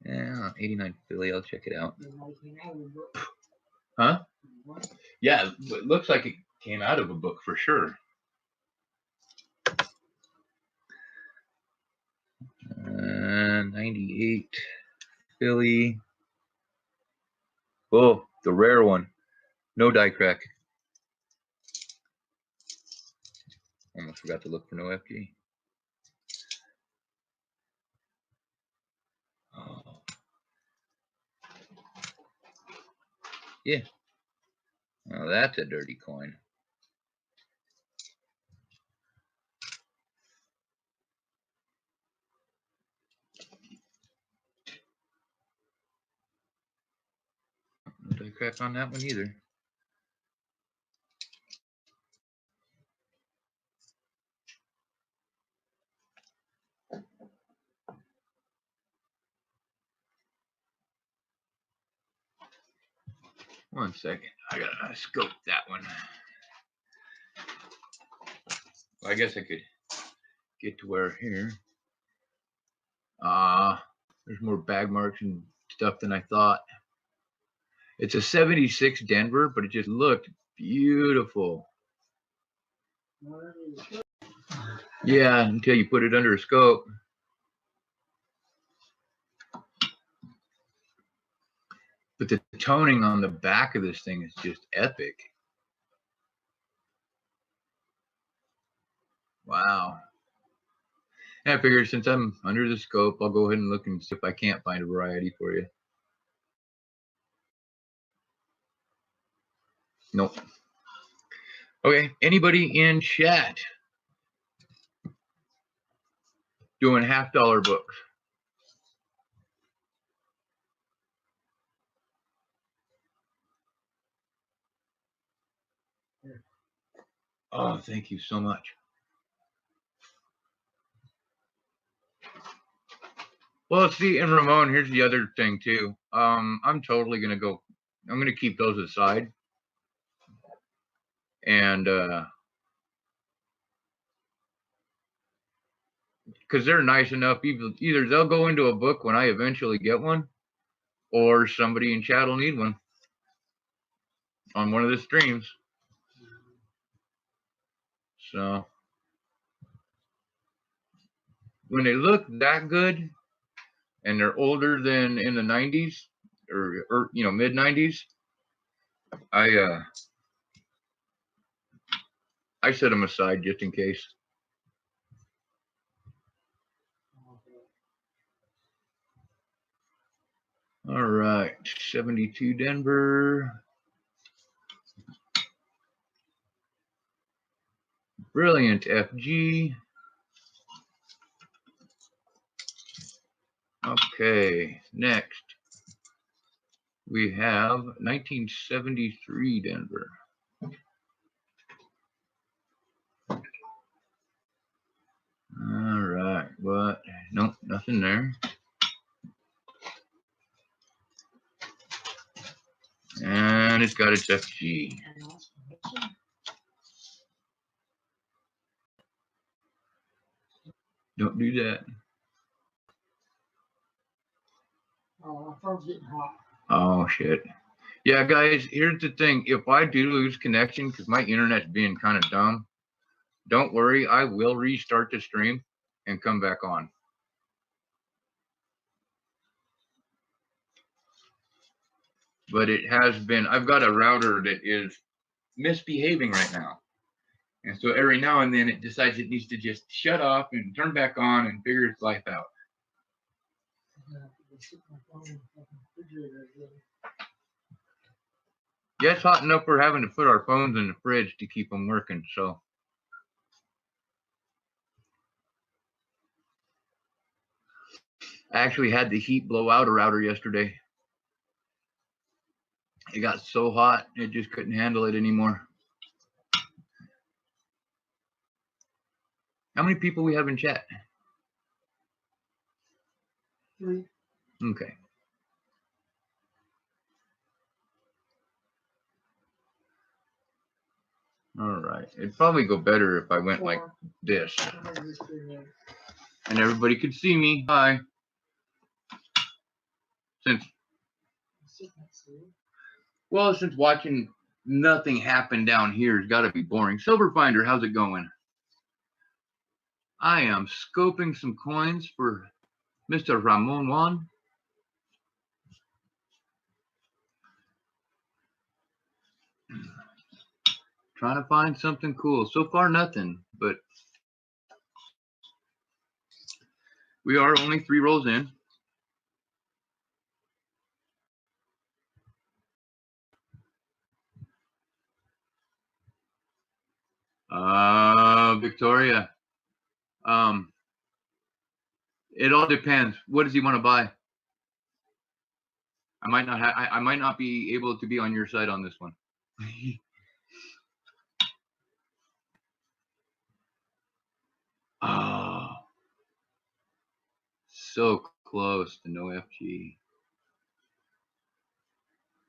Yeah, 89 Philly. I'll check it out. Huh? Yeah, it looks like it came out of a book for sure. 98 Philly. Oh, the rare one. No die crack. Almost forgot to look for no FG. Oh. Yeah. Well, that's a dirty coin. No die crack on that one either. One second. I gotta scope that one. Well, I guess I could get to where here. There's more bag marks and stuff than I thought. It's a 76 Denver, but it just looked beautiful. Yeah, until you put it under a scope. But the toning on the back of this thing is just epic. Wow. And I figured since I'm under the scope, I'll go ahead and look and see if I can't find a variety for you. Nope. Okay, anybody in chat doing $50 books? Oh, thank you so much. Well, see, and Ramon, here's the other thing too. I'm totally gonna go. I'm gonna keep those aside, and because they're nice enough, either they'll go into a book when I eventually get one, or somebody in chat will need one on one of the streams. So when they look that good, and they're older than in the 90s or you know, mid 90s, I set them aside just in case. All right, 72 Denver. Brilliant FG. Okay, next we have 1973 Denver. All right, what? Nope, nothing there. And it's got its FG. Don't do that. Oh, my phone's getting hot. Oh, shit. Yeah, guys, here's the thing. If I do lose connection because my internet's being kind of dumb, don't worry. I will restart the stream and come back on. But it has been, I've got a router that is misbehaving right now. And so every now and then it decides it needs to just shut off and turn back on and figure its life out. Yeah, it's hot enough we're having to put our phones in the fridge to keep them working. So I actually had the heat blow out a router yesterday. It got so hot, it just couldn't handle it anymore. How many people we have in chat? 3. Okay. All right. It'd probably go better if I went like this. And everybody could see me. Hi. Since watching nothing happen down here has got to be boring. Silver Finder, how's it going? I am scoping some coins for Mr. Ramon Juan. Trying to find something cool. So far, nothing, but we are only 3 rolls in. Victoria. It all depends. What does he want to buy? I might not be able to be on your side on this one. Oh, so close to no FG.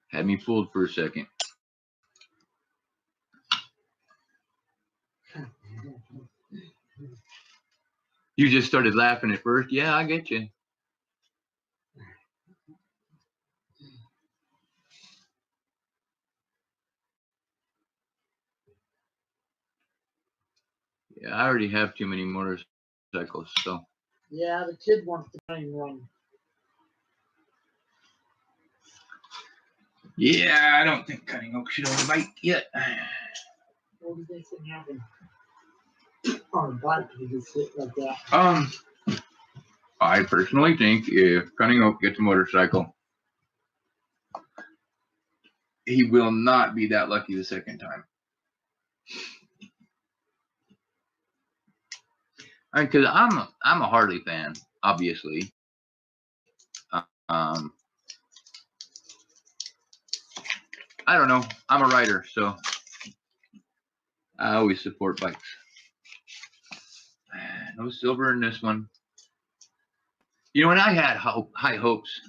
Had me fooled for a second. You just started laughing at first. Yeah, I get you. Yeah, I already have too many motorcycles, so. Yeah, the kid wants to find one. Yeah, I don't think Cutting Oak should own a bike yet. What do you think can happen on a bike if you just sit like that? I personally think if Cutting Oak gets a motorcycle, he will not be that lucky the second time. Because I'm a Harley fan, obviously. I don't know. I'm a rider, so I always support bikes. No silver in this one. You know, and I had high hopes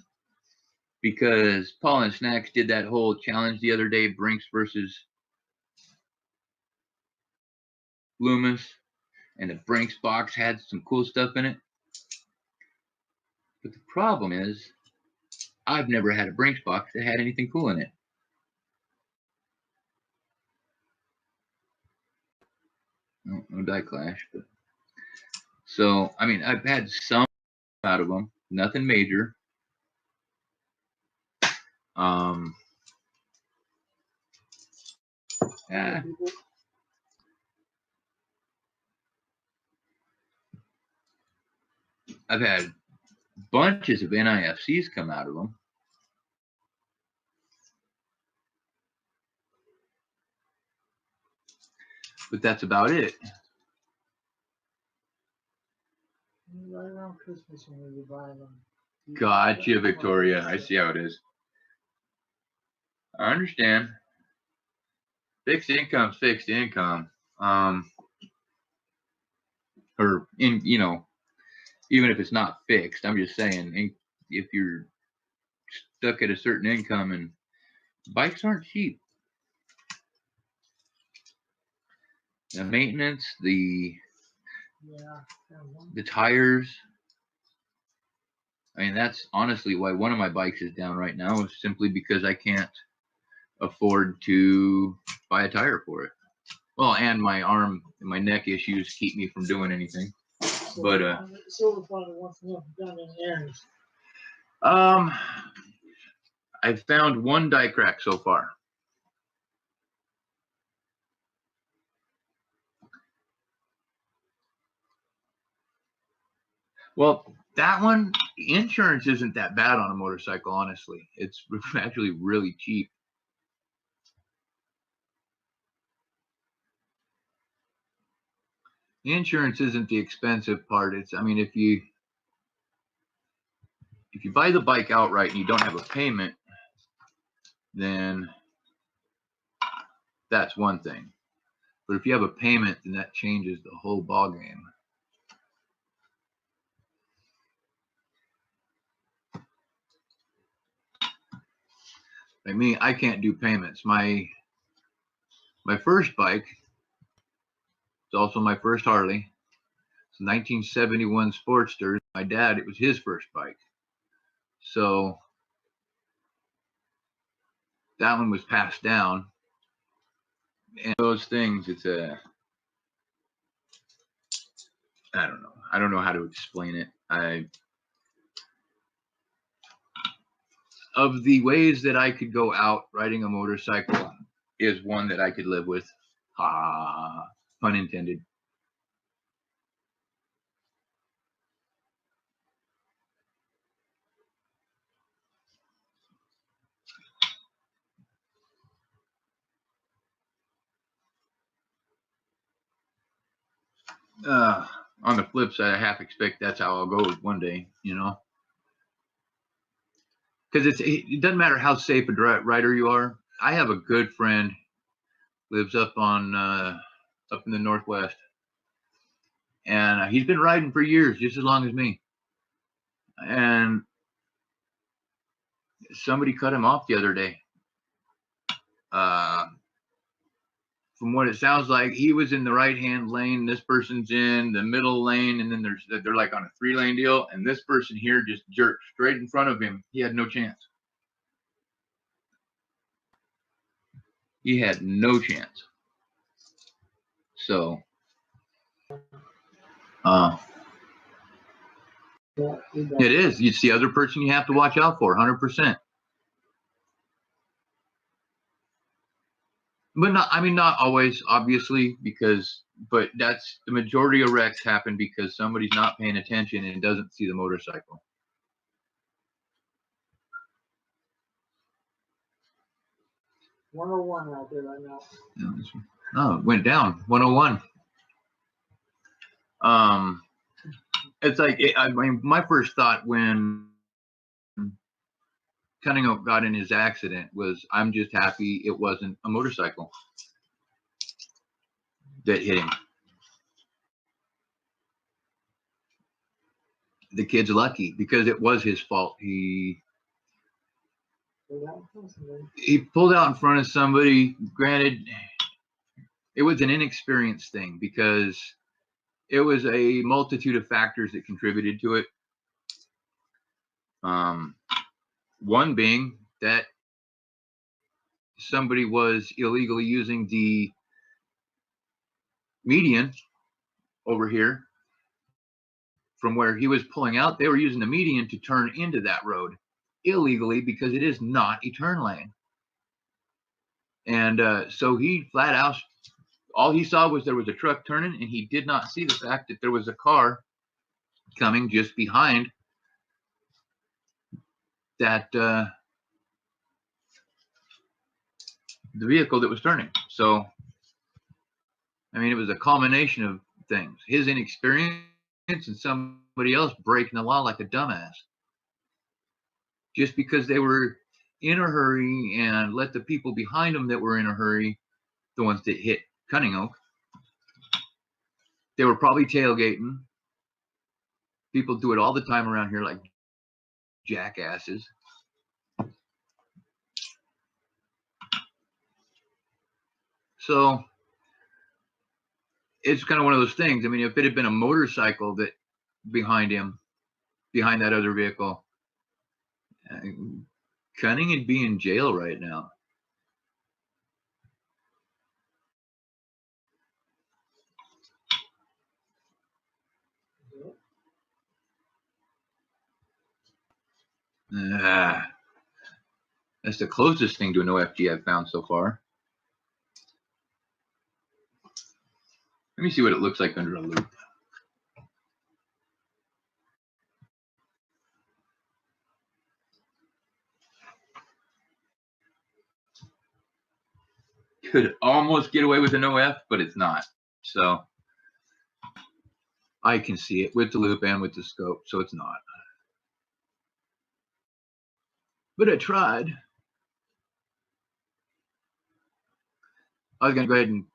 because Paul and Snacks did that whole challenge the other day, Brinks versus Loomis, and the Brinks box had some cool stuff in it. But the problem is, I've never had a Brinks box that had anything cool in it. No die clash, but so I mean, I've had some out of them, nothing major. Yeah. I've had bunches of NIFCs come out of them. But that's about it. Right around Christmas when we buy them. Gotcha, Victoria. I see how it is. I understand. Fixed income's fixed income. Or in, you know, even if it's not fixed, I'm just saying, if you're stuck at a certain income, and bikes aren't cheap. The maintenance, the tires. I mean, that's honestly why one of my bikes is down right now, is simply because I can't afford to buy a tire for it. Well, and my arm and my neck issues keep me from doing anything. So But Silver Finder wants to know if you've done any errands. I've found one die crack so far. Well, that one, insurance isn't that bad on a motorcycle, honestly. It's actually really cheap. The insurance isn't the expensive part. It's, I mean, if you buy the bike outright and you don't have a payment, then that's one thing. But if you have a payment, then that changes the whole ball game. Like me, I can't do payments. My first bike, It's also my first Harley. It's a 1971 Sportster. My dad, it was his first bike. So that one was passed down. And those things, it's a, I don't know. I don't know how to explain it. Of the ways that I could go out, riding a motorcycle is one that I could live with. Pun intended. On the flip side, I half expect that's how I'll go one day, you know, because it doesn't matter how safe a rider you are. I have a good friend, lives up in the Northwest, and he's been riding for years, just as long as me. And somebody cut him off the other day. From what it sounds like, he was in the right-hand lane. This person's in the middle lane, and then they're like on a 3-lane deal. And this person here just jerked straight in front of him. He had no chance. He had no chance. So, it is. It's the other person you have to watch out for, 100%. But not always, obviously, but that's the majority of wrecks happen because somebody's not paying attention and doesn't see the motorcycle. $101 out there right now. Oh, it went down. 101. It's like, my first thought when Cunningham got in his accident was, I'm just happy it wasn't a motorcycle that hit him. The kid's lucky because it was his fault. He pulled out in front of somebody. Granted, it was an inexperienced thing because it was a multitude of factors that contributed to it. One being that somebody was illegally using the median over here from where he was pulling out. They were using the median to turn into that road illegally because it is not a turn lane. And so he flat out, all he saw was there was a truck turning, and he did not see the fact that there was a car coming just behind that the vehicle that was turning. So, I mean, it was a culmination of things. His inexperience and somebody else breaking the law like a dumbass. Just because they were in a hurry and let the people behind them that were in a hurry, the ones that hit Cunning Oak, they were probably tailgating. People do it all the time around here like jackasses. So it's kind of one of those things. I mean, if it had been a motorcycle that behind him, behind that other vehicle, Cunning would be in jail right now. That's the closest thing to an OFG I've found so far. Let me see what it looks like under a loop. Could almost get away with an OF, but it's not. So I can see it with the loop and with the scope, so it's not. But I tried. I was going to go ahead and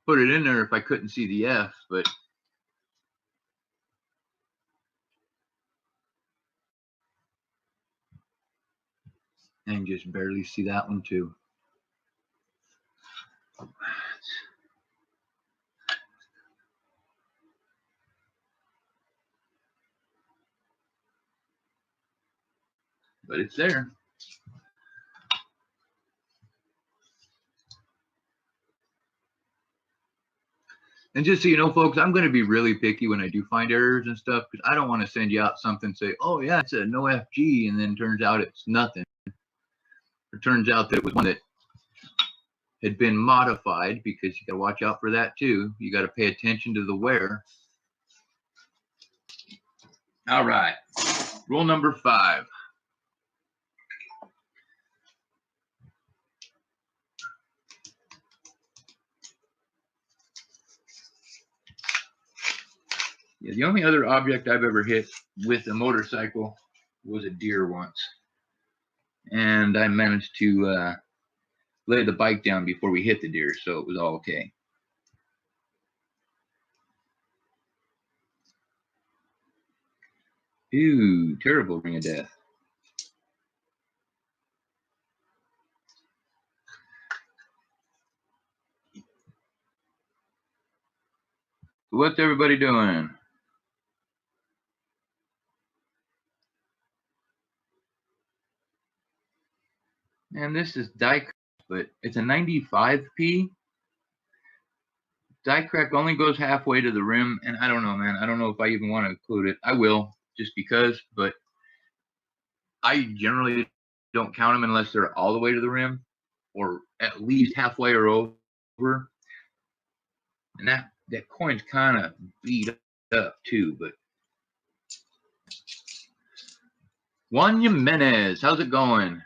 put it in there if I couldn't see the F, but I can just barely see that one too. but it's there. And just so you know, folks, I'm going to be really picky when I do find errors and stuff, because I don't want to send you out something, say, oh, yeah, it's a no FG, and then turns out it's nothing. It turns out that it was one that had been modified, because you got to watch out for that, too. You got to pay attention to the wear. All right. Rule number 5. Yeah, the only other object I've ever hit with a motorcycle was a deer once. And I managed to lay the bike down before we hit the deer, so it was all okay. Ooh, terrible ring of death. So what's everybody doing? And this is die crack, but it's a 95p. Die crack only goes halfway to the rim, and I don't know, man. I don't know if I even want to include it. I will, just because, but I generally don't count them unless they're all the way to the rim, or at least halfway or over. And that coin's kind of beat up too, but Juan Jimenez, how's it going?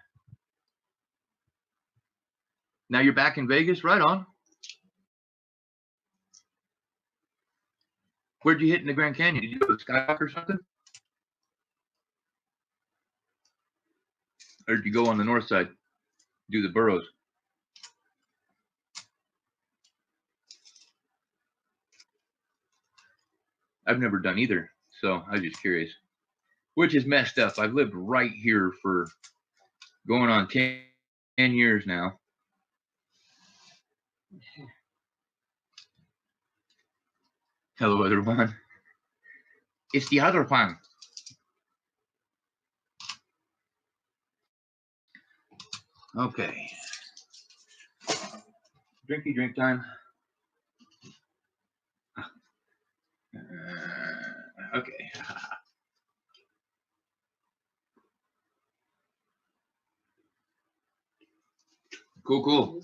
Now you're back in Vegas, right on. Where'd you hit in the Grand Canyon? Did you go to Skywalk or something? Or did you go on the north side, do the burrows? I've never done either, so I was just curious. Which is messed up. I've lived right here for going on 10 years now. Hello, other one. It's the other one. Okay. Drinky drink time. Okay. Cool.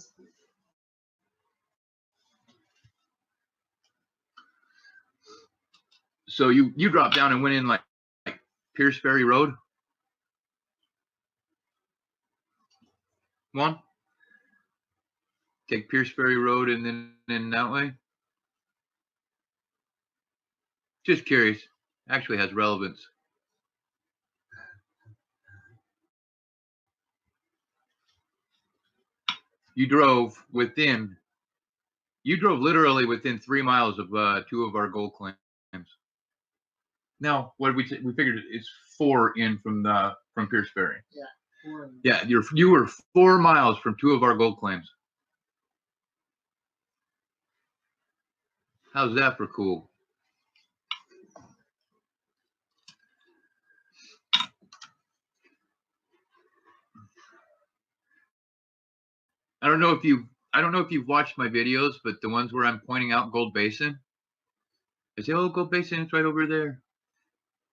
So you dropped down and went in like Pierce Ferry Road? One? Take Pierce Ferry Road and then in that way? Just curious. Actually has relevance. You drove literally within 3 miles of 2 of our gold claims. Now, what did we figured it's 4 in from Pierce Ferry. Yeah. 4. Yeah, you were 4 miles from 2 of our gold claims. How's that for cool? I don't know if you've watched my videos, but the ones where I'm pointing out Gold Basin, I say, oh, Gold Basin, it's right over there.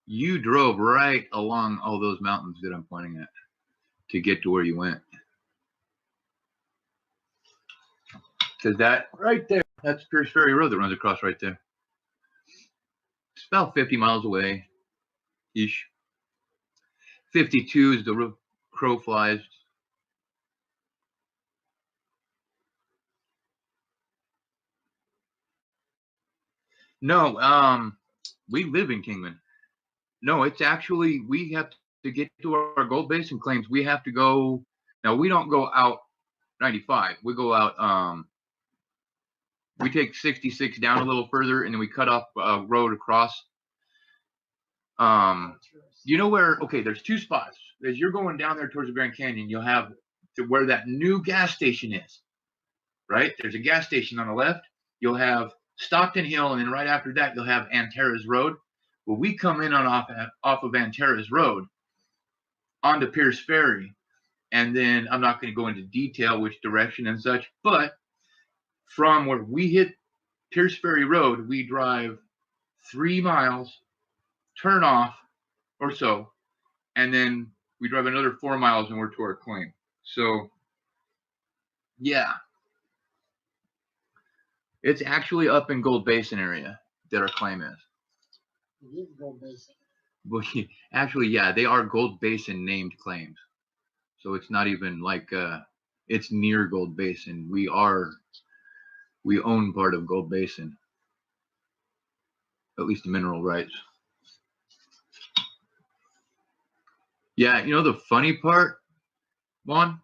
You drove right along all those mountains that I'm pointing at to get to where you went. Because that right there, that's Pierce Ferry Road that runs across right there. It's about 50 miles away, ish. 52 is the crow flies. No, we live in Kingman. No, it's actually, we have to get to our Gold Basin claims. We have to go. Now we don't go out 95. We go out. We take 66 down a little further, and then we cut off a road across. You know where? Okay, there's 2 spots. As you're going down there towards the Grand Canyon, you'll have where that new gas station is. Right? There's a gas station on the left. You'll have Stockton Hill, and then right after that, you'll have Antera's Road. Well, we come in off of Antera's Road onto Pierce Ferry. And then I'm not going to go into detail which direction and such, but from where we hit Pierce Ferry Road, we drive 3 miles, turn off or so, and then we drive another 4 miles and we're to our claim. So, yeah. It's actually up in Gold Basin area that our claim is. It is Gold Basin. But actually, yeah, they are Gold Basin named claims. So it's not even like it's near Gold Basin. We own part of Gold Basin. At least the mineral rights. Yeah, you know the funny part, Juan?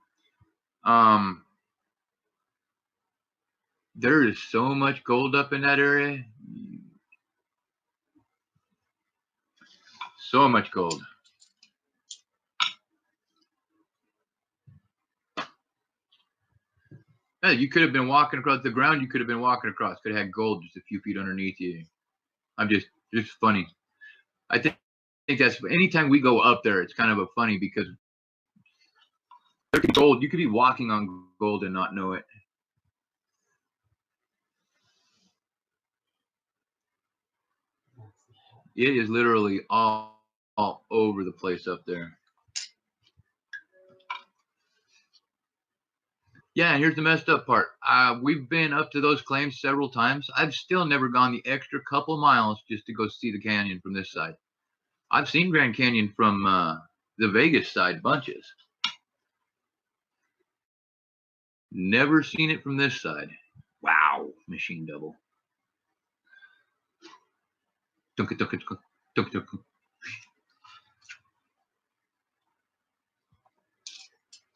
There is so much gold up in that area. So much gold. Yeah, you could have been walking across the ground. You could have been walking across. Could have had gold just a few feet underneath you. I'm just funny. I think that's anytime we go up there, it's kind of a funny because there could be gold. You could be walking on gold and not know it. It is literally all over the place up there. Yeah, and here's the messed up part. We've been up to those claims several times. I've still never gone the extra couple miles just to go see the canyon from this side. I've seen Grand Canyon from the Vegas side bunches. Never seen it from this side. Wow, machine double.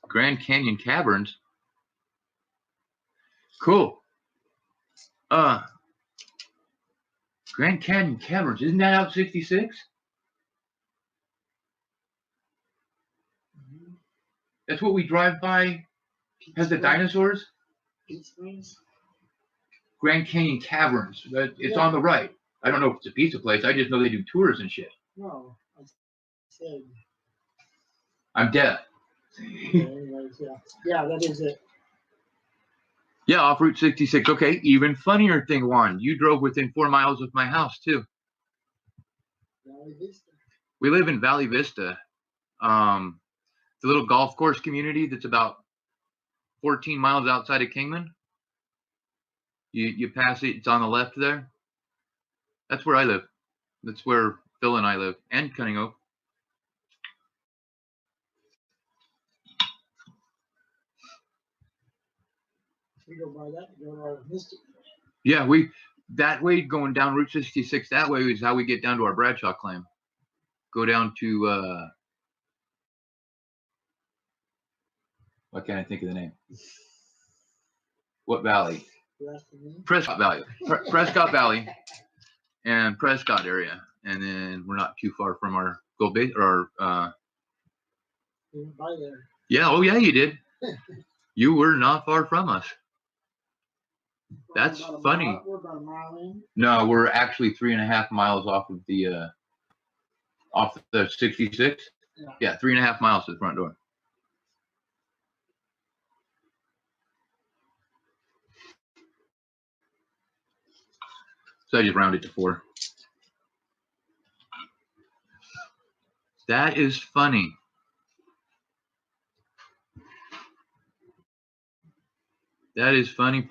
Grand Canyon Caverns. Cool. Grand Canyon Caverns, isn't that out 66? Mm-hmm. That's what we drive by. Has the dinosaurs? Beach Bandits? Grand Canyon Caverns. It's on the right. I don't know if it's a pizza place. I just know they do tours and shit. No, I said. I'm deaf. Yeah, that is it. Yeah, off Route 66. Okay, even funnier thing, Juan. You drove within 4 miles of my house, too. Valley Vista. We live in Valley Vista. The little golf course community that's about 14 miles outside of Kingman. You pass it, it's on the left there. That's where I live. That's where Phil and I live, and Cunning Oak. We go by that to go to our Mystic. Yeah, that way going down Route 66 that way is how we get down to our Bradshaw claim. Go down to why can't I think of the name? What valley? Prescott Valley. Prescott Valley and Prescott area. And then we're not too far from our Gold Base or You went by there. yeah, oh yeah, you did. You were not far from us. That's funny. We're about a mile in. No, we're actually 3.5 miles off of the 66. Yeah, 3.5 miles to the front door. So I just rounded to 4. That is funny. That is funny.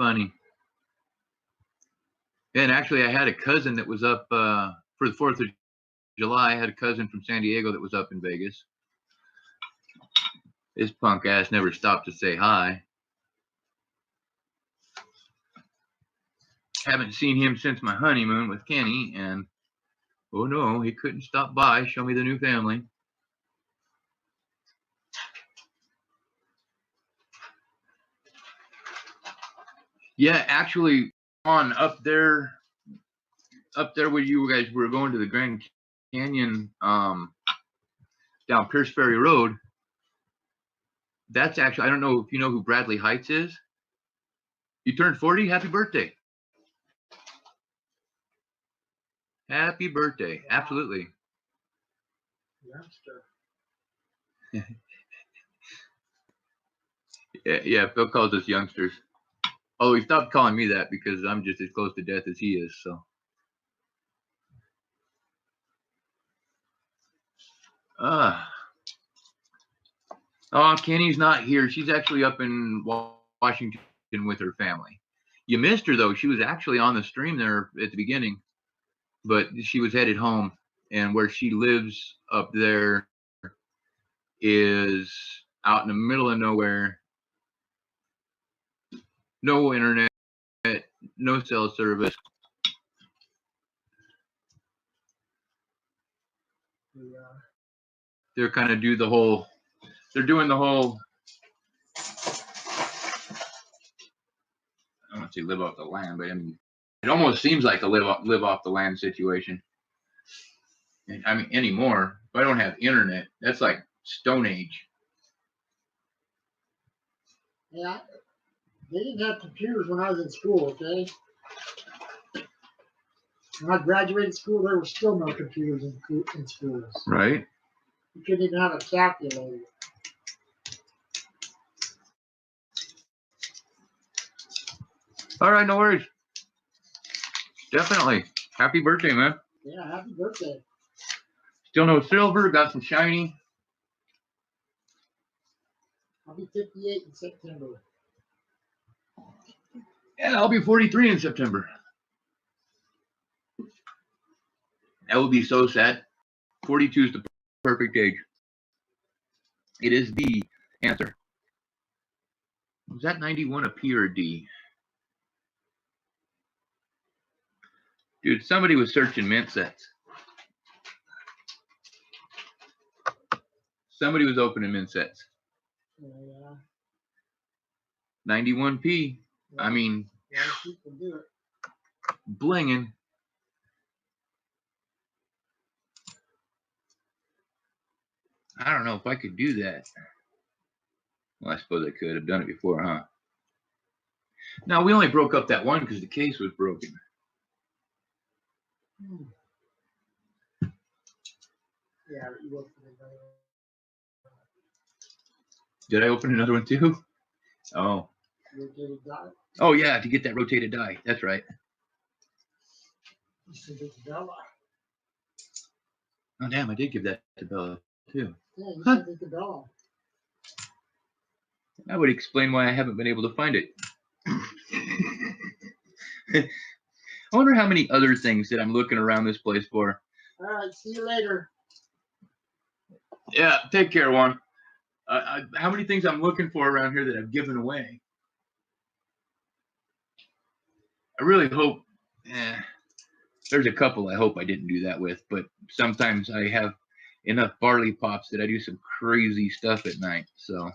And actually, I had a cousin that was up for the 4th of July. I had a cousin from San Diego that was up in Vegas. His punk ass never stopped to say hi. Haven't seen him since my honeymoon with Kenny, and oh no, he couldn't stop by, show me the new family. Yeah, actually, on up there where you guys were going to the Grand Canyon, down Pierce Ferry Road. That's actually, I don't know if you know who Bradley Heights is. You turned 40. Happy birthday. Happy birthday. Absolutely. Youngster. Yeah, Phil calls us youngsters. Oh, he stopped calling me that because I'm just as close to death as he is. So. Oh, Kenny's not here. She's actually up in Washington with her family. You missed her, though. She was actually on the stream there at the beginning, but she was headed home. And where she lives up there is out in the middle of nowhere. No internet, no cell service. Yeah. They're kind of doing the whole, I don't want to say live off the land, but I mean, it almost seems like a live off the land situation. And, I mean, anymore, if I don't have internet, that's like Stone Age. Yeah, they didn't have computers when I was in school, okay? When I graduated school, there were still no computers in schools. Right. You couldn't even have a calculator. All right, no worries. Definitely. Happy birthday, man. Yeah, happy birthday. Still no silver, got some shiny. I'll be 58 in September. Yeah, I'll be 43 in September. That would be so sad. 42 is the perfect age. It is the answer. Was that 91 a P or a D? Dude, somebody was searching mint sets. Somebody was opening mint sets. Yeah. 91P. Yeah. I mean, A lot of people do it. Blinging. I don't know if I could do that. Well, I suppose I could have done it before, huh? Now, we only broke up that one because the case was broken. Yeah, you opened another one. Did I open another one too? Oh. Rotated die. Oh, yeah, to get that rotated die. That's right. You sent it to Bella. Oh, damn, I did give that to Bella too. Yeah, you sent it to Bella. That would explain why I haven't been able to find it. I wonder how many other things that I'm looking around this place for. All right, see you later. Yeah, take care, Juan. How many things I'm looking for around here that I've given away? I really hope. There's a couple I hope I didn't do that with, but sometimes I have enough barley pops that I do some crazy stuff at night. So.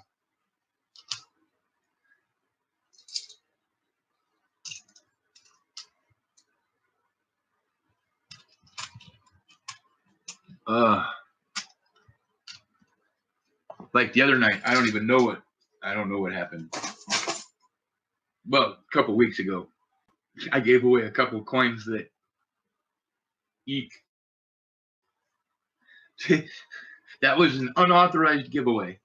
Like the other night, I don't know what happened. Well, a couple weeks ago, I gave away a couple coins that eek. That was an unauthorized giveaway.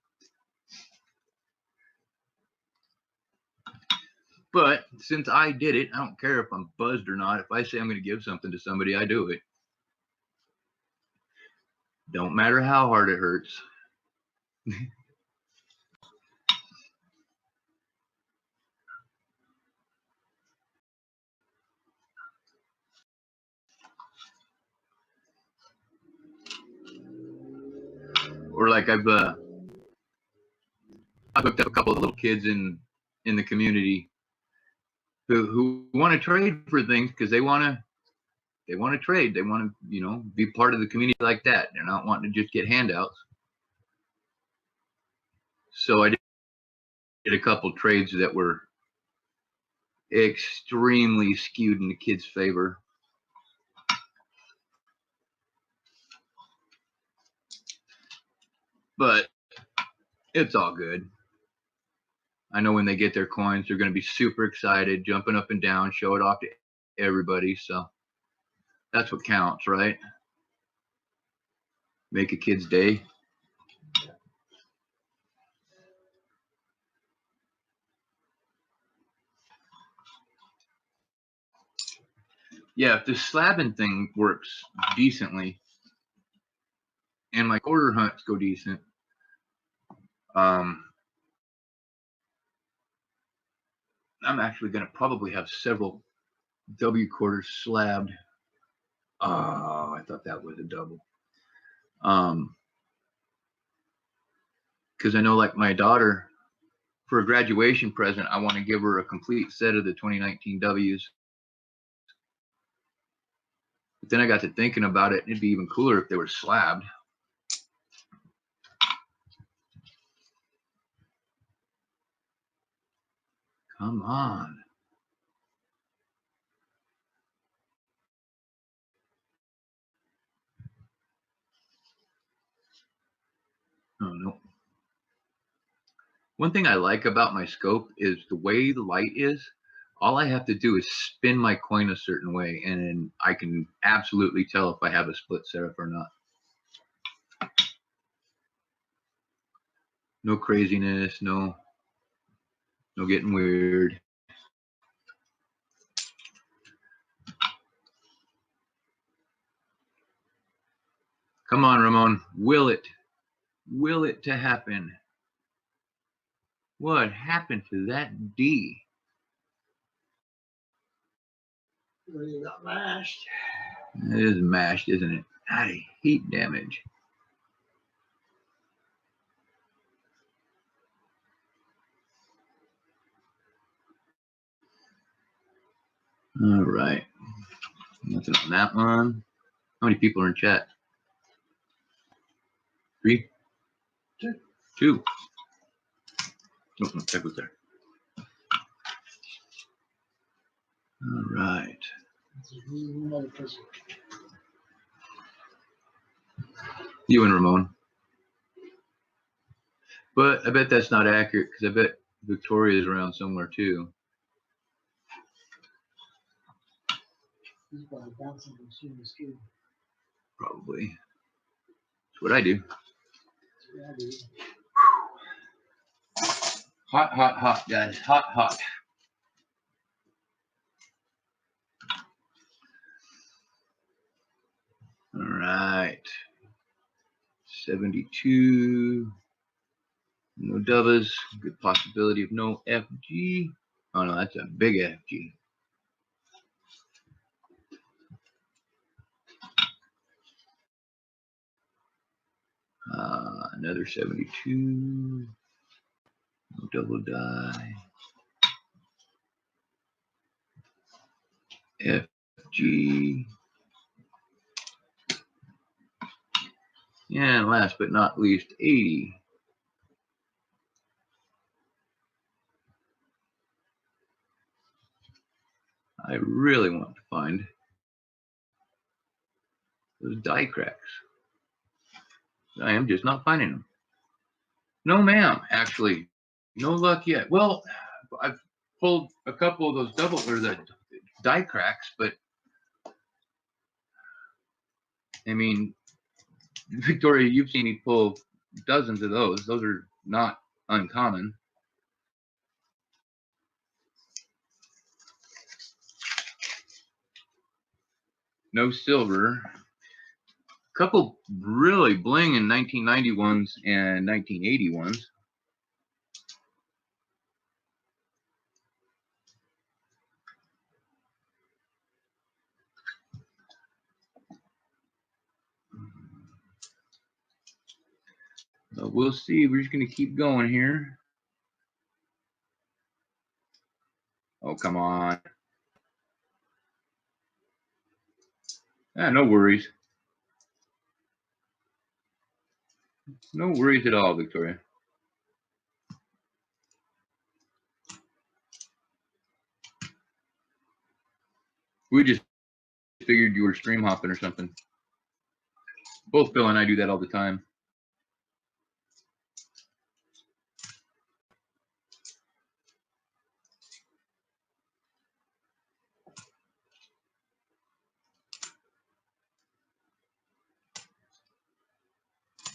But since I did it, I don't care if I'm buzzed or not. If I say I'm going to give something to somebody, I do it. Don't matter how hard it hurts. Or like I've hooked up a couple of little kids in the community who want to trade for things because they want to trade. They want to, be part of the community like that. They're not wanting to just get handouts. So I did a couple trades that were extremely skewed in the kids' favor. But it's all good. I know when they get their coins, they're going to be super excited, jumping up and down, show it off to everybody. So that's what counts, right? Make a kid's day. Yeah, if the slabbing thing works decently and my quarter hunts go decent, I'm actually going to probably have several W quarters slabbed. Oh, I thought that was a double. Because I know, like, my daughter, for a graduation present, I want to give her a complete set of the 2019 Ws. But then I got to thinking about it, and it'd be even cooler if they were slabbed. Come on. Oh, no. One thing I like about my scope is the way the light is. All I have to do is spin my coin a certain way, and I can absolutely tell if I have a split serif or not. No craziness, no getting weird. Come on, Ramon. Will it to happen? What happened to that D? Really got mashed. It is mashed, isn't it? God, heat damage. All right. Nothing on that one. How many people are in chat? 3? 2. Oh, no, check was there. All right. You and Ramon. But I bet that's not accurate, because I bet Victoria is around somewhere too. He's probably bouncing from stream to stream. Probably. That's what I do. That's what I do. Hot, hot, hot, guys. Hot, hot. All right. 72. No doubles. Good possibility of no FG. Oh, no, that's a big FG. Another 72. No double die. FG. And last but not least, 80. I really want to find those die cracks. I am just not finding them. No, ma'am. Actually, no luck yet. Well, I've pulled a couple of those double or the die cracks, but I mean, Victoria, you've seen me pull dozens of those. Those are not uncommon. No silver. A couple really bling in 1991s and 1981s. We'll see. We're just going to keep going here. Oh, come on. No worries. No worries at all, Victoria. We just figured you were stream hopping or something. Both Bill and I do that all the time.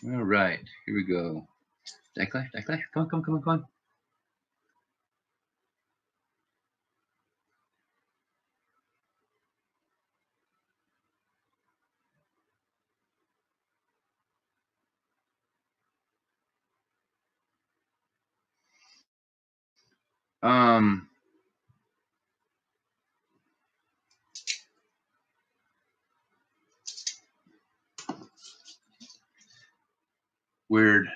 All right, here we go. Die clash, die clash. Come on, come on, come on, come on. Weird.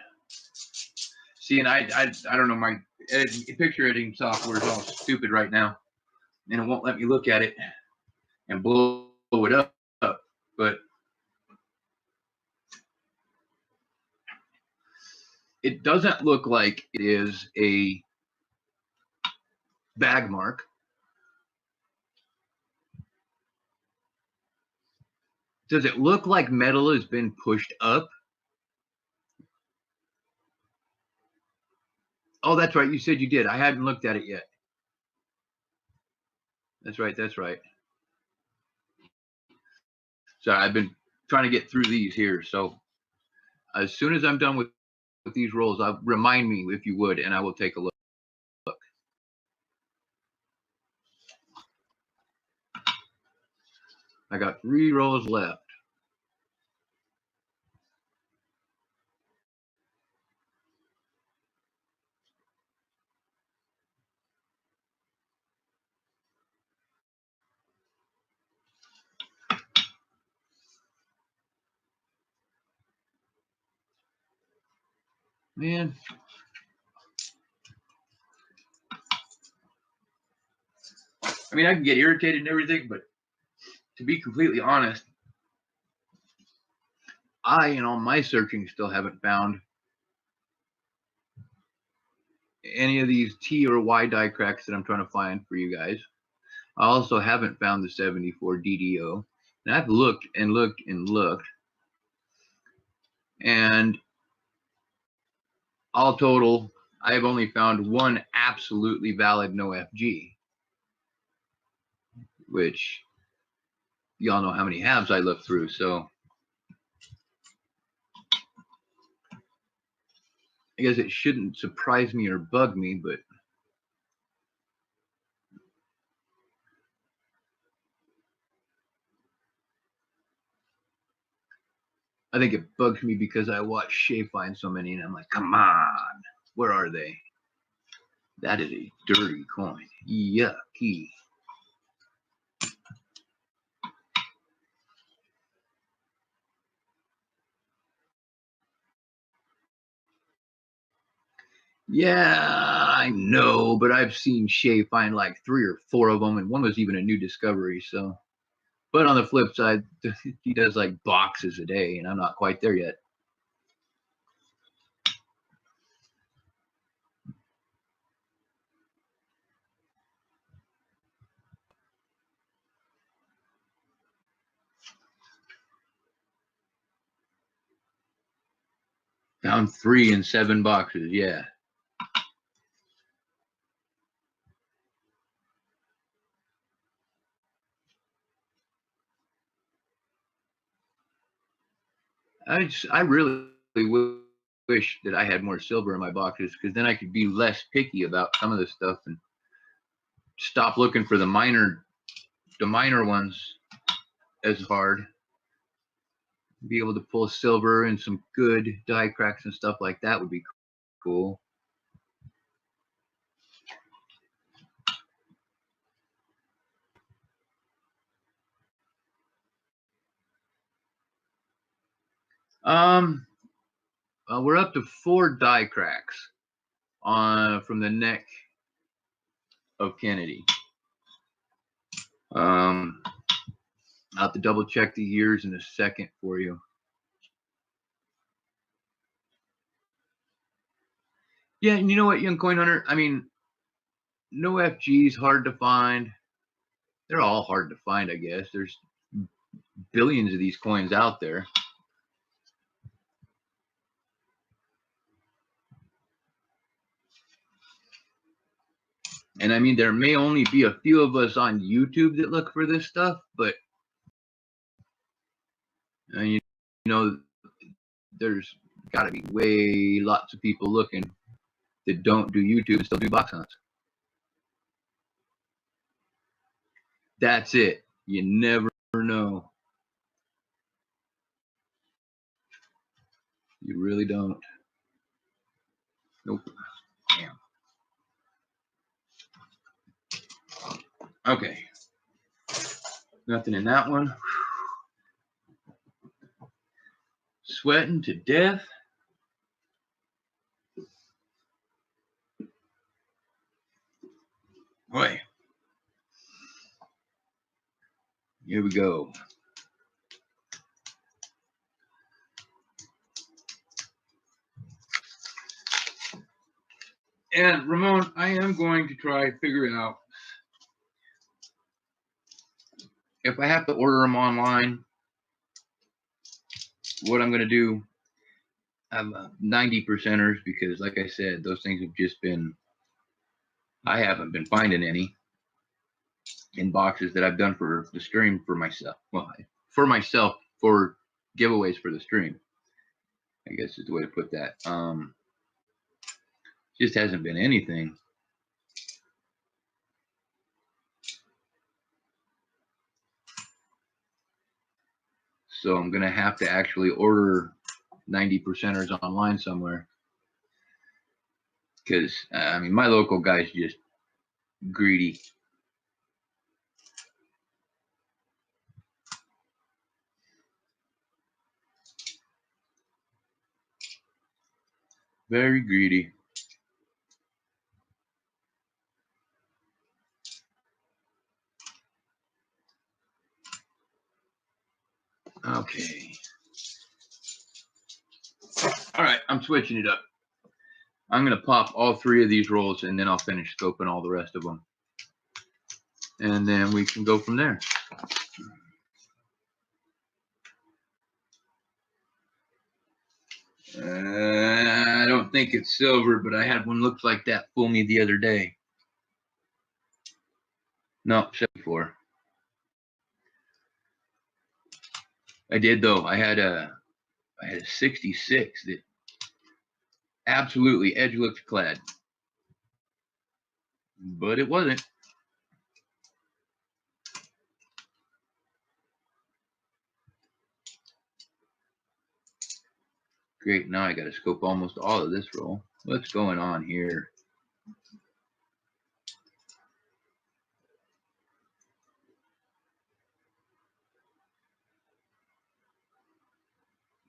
See, and I don't know, my picture editing software is all stupid right now, and it won't let me look at it and blow it up. But it doesn't look like it is a bag mark. Does it look like metal has been pushed up? Oh, that's right. You said you did. I hadn't looked at it yet. That's right. That's right. Sorry, I've been trying to get through these here. So as soon as I'm done with these rolls, remind me if you would, and I will take a look. I got 3 rolls left. Man. I mean, I can get irritated and everything, but to be completely honest, I, in all my searching, still haven't found any of these T or Y die cracks that I'm trying to find for you guys. I also haven't found the 74 DDO. And I've looked and looked and looked. And all total, I have only found one absolutely valid no FG, which y'all know how many halves I looked through. So I guess it shouldn't surprise me or bug me, but I think it bugs me because I watch Shay find so many, and I'm like, come on, where are they? That is a dirty coin. Yucky. Yeah, I know, but I've seen Shay find like 3 or 4 of them, and one was even a new discovery. So, but on the flip side, he does like boxes a day, and I'm not quite there yet. Found 3 in 7 boxes. Yeah. I really wish that I had more silver in my boxes, because then I could be less picky about some of this stuff and stop looking for the minor ones as hard. Be able to pull silver and some good die cracks and stuff like that would be cool. We're up to 4 die cracks from the neck of Kennedy. I'll have to double check the years in a second for you. Yeah, and you know what, Young Coin Hunter? I mean, no FG's hard to find. They're all hard to find, I guess. There's billions of these coins out there. And I mean, there may only be a few of us on YouTube that look for this stuff, but you know, there's got to be way lots of people looking that don't do YouTube and still do box hunts. That's it. You never know. You really don't. Nope. Damn. Okay. Nothing in that one. Sweating to death. Boy. Here we go. And Ramon, I am going to try to figure it out. If I have to order them online, what I'm going to do, I have 90%ers because, like I said, those things have just been, I haven't been finding any in boxes that I've done for the stream for myself. Well, for myself, for giveaways for the stream, I guess is the way to put that. Just hasn't been anything. So I'm going to have to actually order 90%ers online somewhere. Because, I mean, my local guy's just greedy. Very greedy. Okay. All right, I'm switching it up. I'm going to pop all 3 of these rolls, and then I'll finish scoping all the rest of them. And then we can go from there. I don't think it's silver, but I had one look like that fool me the other day. No, 74. I did though. I had a 66 that absolutely edge looked clad, but it wasn't. Great. Now I got to scope almost all of this roll. What's going on here?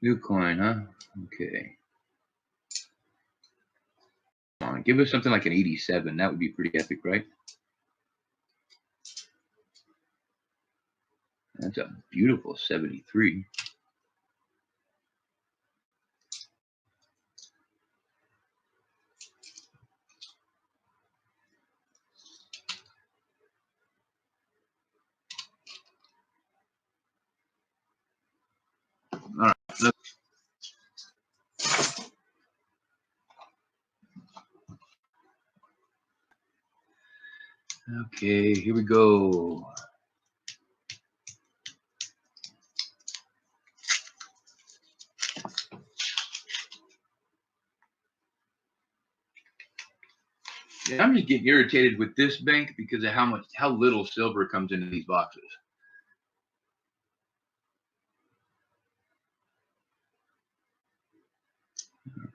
New coin, huh? Okay. Come on, give us something like an 87. That would be pretty epic, right? That's a beautiful 73. All right. Look. Okay, here we go. Yeah, I'm just getting irritated with this bank because of how little silver comes into these boxes.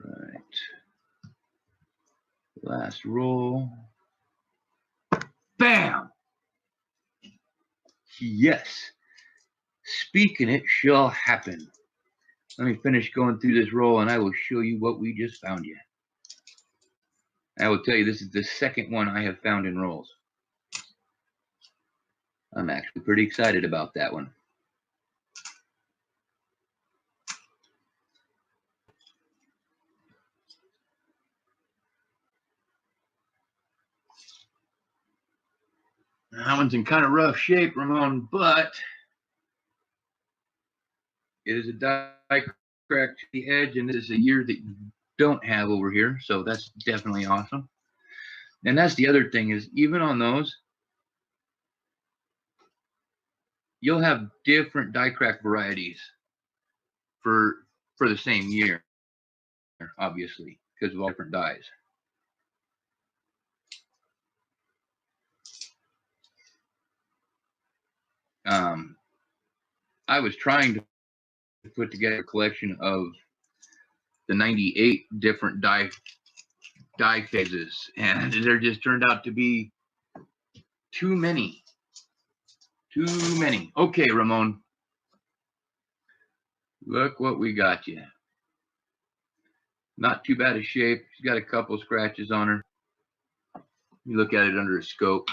All right. Last roll. Bam! Yes. Speaking it shall happen. Let me finish going through this roll and I will show you what we just found you. I will tell you this is the second one I have found in rolls. I'm actually pretty excited about that one. That one's in kind of rough shape, Ramon, but it is a die crack to the edge, and this is a year that you don't have over here, so that's definitely awesome. And that's the other thing is, even on those, you'll have different die crack varieties for the same year, obviously, because of all different dies. I was trying to put together a collection of the 98 different die phases, and there just turned out to be too many Too many. Okay, Ramon. Look what we got you. Not too bad a shape. She's got a couple scratches on her. You look at it under a scope.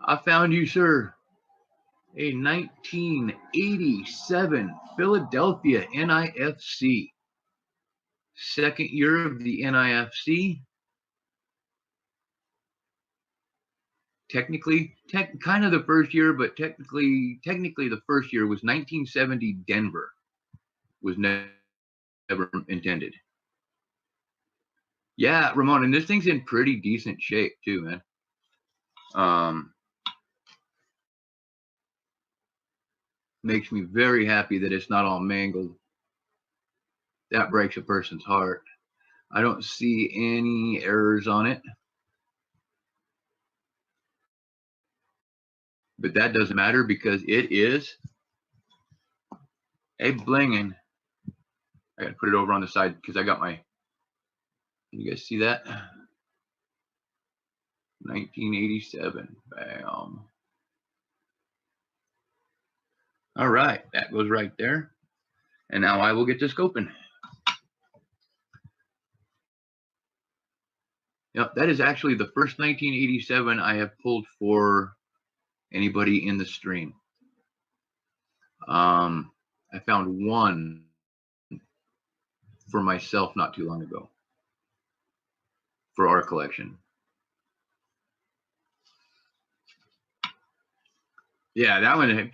I found you, sir. A 1987 Philadelphia NIFC. Second year of the NIFC. Technically, kind of the first year, but technically the first year was 1970 Denver. Was never intended. Yeah, Ramon, and this thing's in pretty decent shape too, man. Makes me very happy that it's not all mangled. That breaks a person's heart. I don't see any errors on it. But that doesn't matter because it is a blingin'. I gotta put it over on the side because I got my, can you guys see that? 1987, bam. All right, that goes right there. And now I will get to scoping. Yep, that is actually the first 1987 I have pulled for anybody in the stream. I found one for myself not too long ago for our collection. Yeah, that one,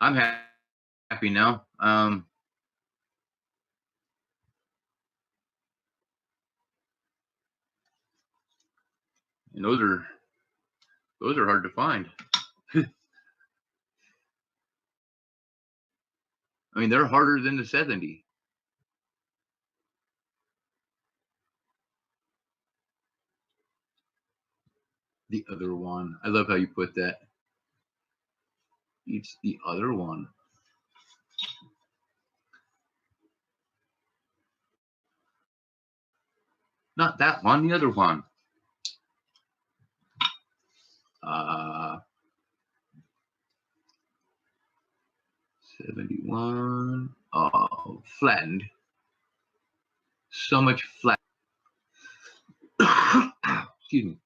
I'm happy now. And those are hard to find. I mean, they're harder than the 70. The other one. I love how you put that. It's the other one. Not that one, the other one. 71. Oh, flattened. So much flat. Excuse me.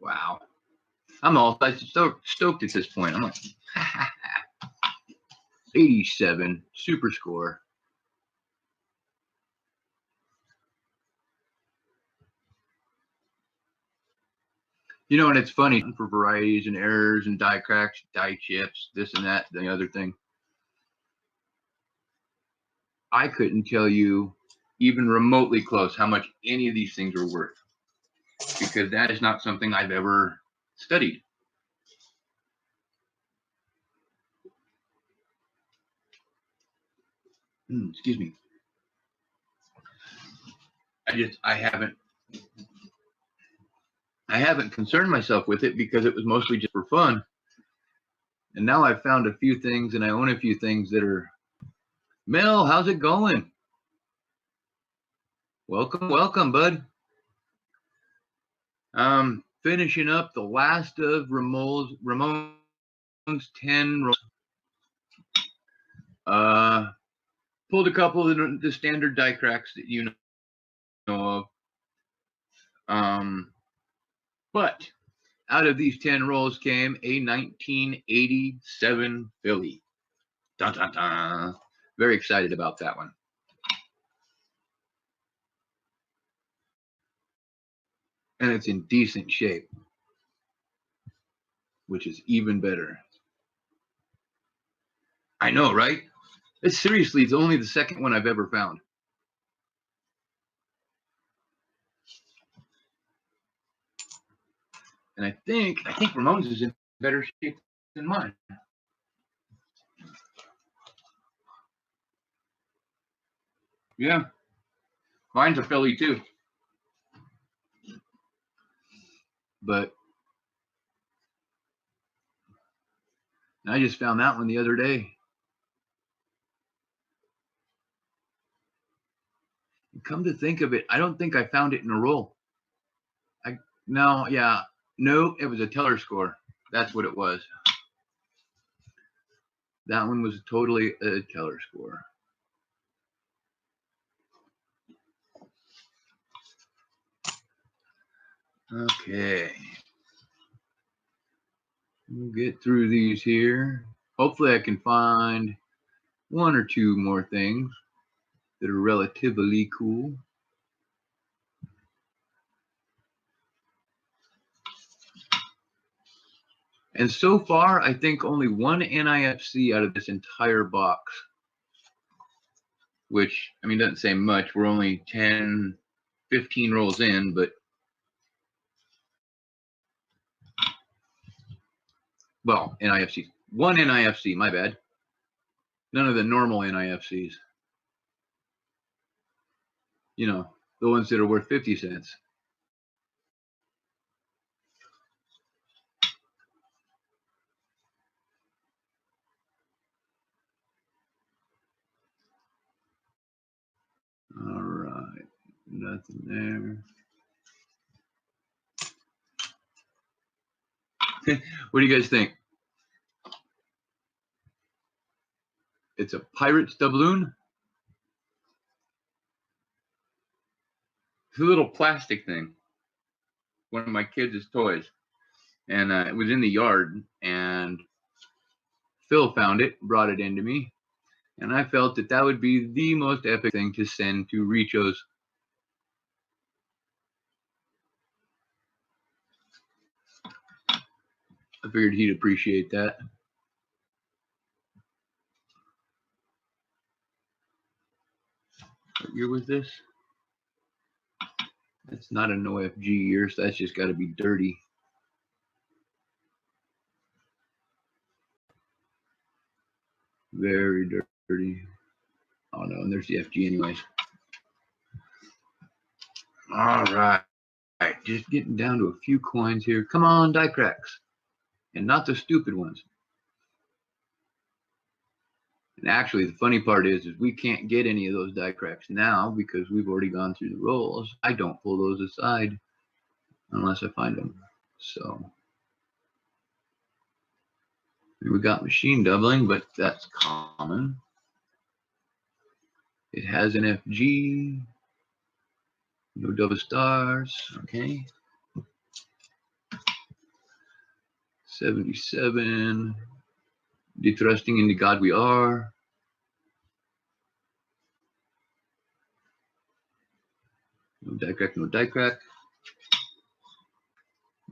Wow. I'm all stoked at this point. I'm like, 87, super score. You know, and it's funny for varieties and errors and die cracks, die chips, this and that, the other thing. I couldn't tell you even remotely close how much any of these things are worth because that is not something I've ever studied. Excuse me. I haven't concerned myself with it because it was mostly just for fun. And now I've found a few things and I own a few things that are, Mel, how's it going? Welcome, bud. Finishing up the last of Ramon's 10 rolls. Pulled a couple of the standard die cracks that you know of. But out of these 10 rolls came a 1987 Philly. Dun, dun, dun. Very excited about that one. And it's in decent shape, which is even better. I know, right? Seriously, it's only the second one I've ever found. And I think Ramon's is in better shape than mine. Yeah. Mine's a Philly too. But I just found that one the other day. Come to think of it, I don't think I found it in a roll. No, yeah. No, it was a teller score. That's what it was. That one was totally a teller score. Okay. We'll get through these here. Hopefully I can find one or two more things that are relatively cool. And so far, I think only one NIFC out of this entire box, which, I mean, doesn't say much. We're only 10, 15 rolls in, but well, NIFCs. One NIFC, my bad. None of the normal NIFCs. You know, the ones that are worth 50 cents. All right, nothing there. What do you guys think? It's a pirate's doubloon. It's a little plastic thing. One of my kids' toys. And it was in the yard, and Phil found it, brought it into me, and I felt that that would be the most epic thing to send to Richo's. I figured he'd appreciate that. What year was this? That's not an OFG year, so that's just got to be dirty. Very dirty. Oh no, and there's the FG anyways. All right, just getting down to a few coins here. Come on, die cracks, and not the stupid ones. And actually, the funny part is we can't get any of those die cracks now because we've already gone through the rolls. I don't pull those aside unless I find them. So we got machine doubling, but that's common. It has an FG. No double stars. Okay. 77. Detrusting in the God we are. No die crack, no die crack.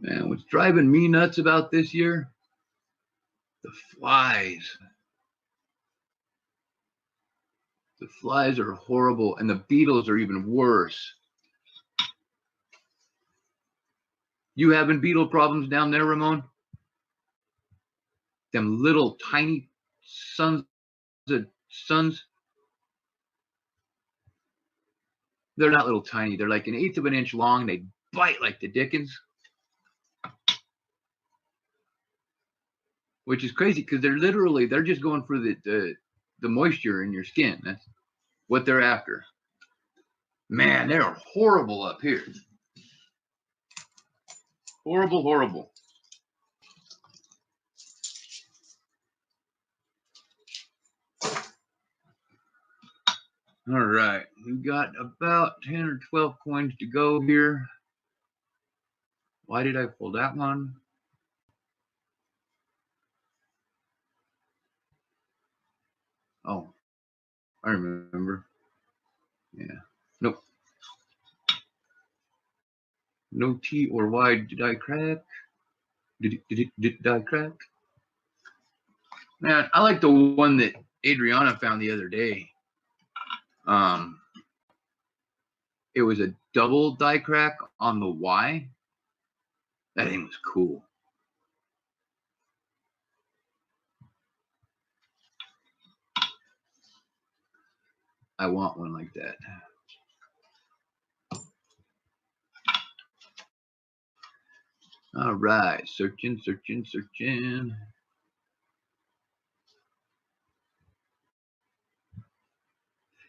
Man, what's driving me nuts about this year? The flies. The flies are horrible, and the beetles are even worse. You having beetle problems down there, Ramon? Them little tiny sons. They're not little tiny. They're like 1/8 of an inch long. They bite like the dickens. Which is crazy because they're just going for the moisture in your skin. That's what they're after. Man, they're horrible up here. Horrible, horrible. All right, we've got about 10 or 12 coins to go here. Why did I pull that one? Oh, I remember. Yeah. Nope. No T or Y. Did I crack? Did I crack? Man, I like the one that Adriana found the other day. It was a double die crack on the Y. That thing was cool. I want one like that. All right, searching.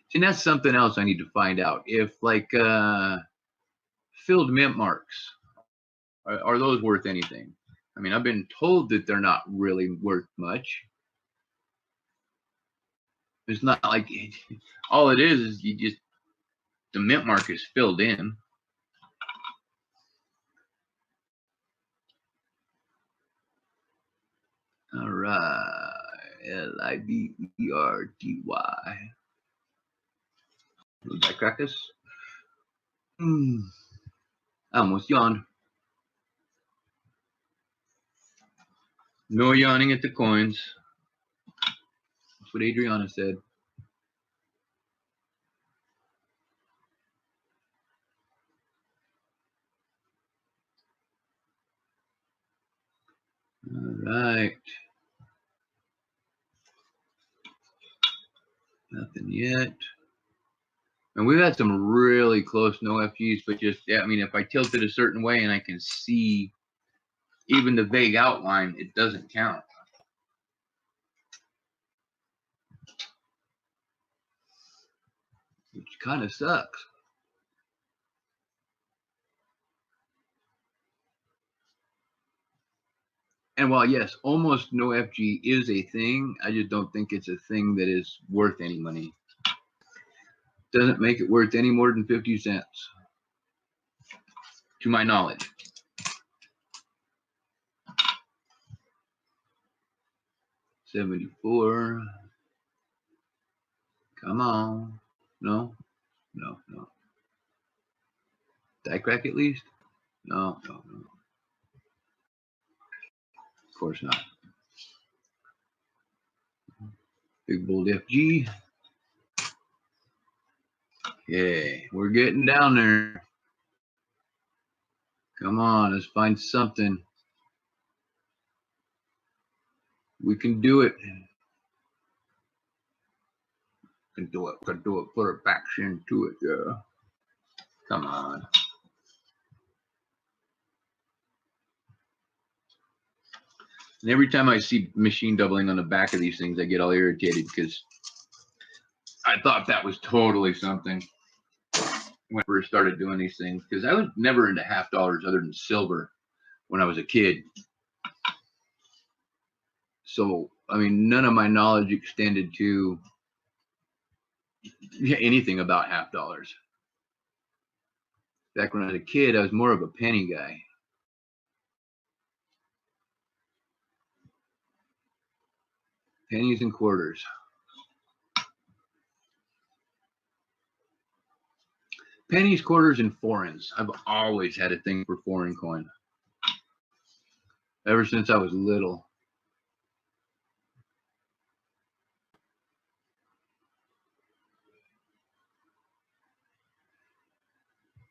See, that's something else I need to find out. If like filled mint marks Are those worth anything? I mean, I've been told that they're not really worth much. It's not like all it is you just, the mint mark is filled in. All right, Liberty. Did I crack this? I almost yawned. No yawning at the coins. That's what Adriana said. All right. Nothing yet. And we've had some really close no FGs, but just, yeah, I mean, if I tilt it a certain way and I can see even the vague outline, it doesn't count. Which kind of sucks. And while, yes, almost no FG is a thing, I just don't think it's a thing that is worth any money. Doesn't make it worth any more than 50 cents, to my knowledge. $74. Come on. No. Die crack at least? No. Of course not. Big bold FG. Okay, we're getting down there. Come on, let's find something. We can do it. Can do it. Put our backs into it, yeah. Come on. And every time I see machine doubling on the back of these things, I get all irritated because I thought that was totally something when I first started doing these things, because I was never into half dollars other than silver when I was a kid. So, I mean, none of my knowledge extended to anything about half dollars. Back when I was a kid, I was more of a penny guy. Pennies and quarters. Pennies, quarters, and foreigns. I've always had a thing for foreign coin. Ever since I was little.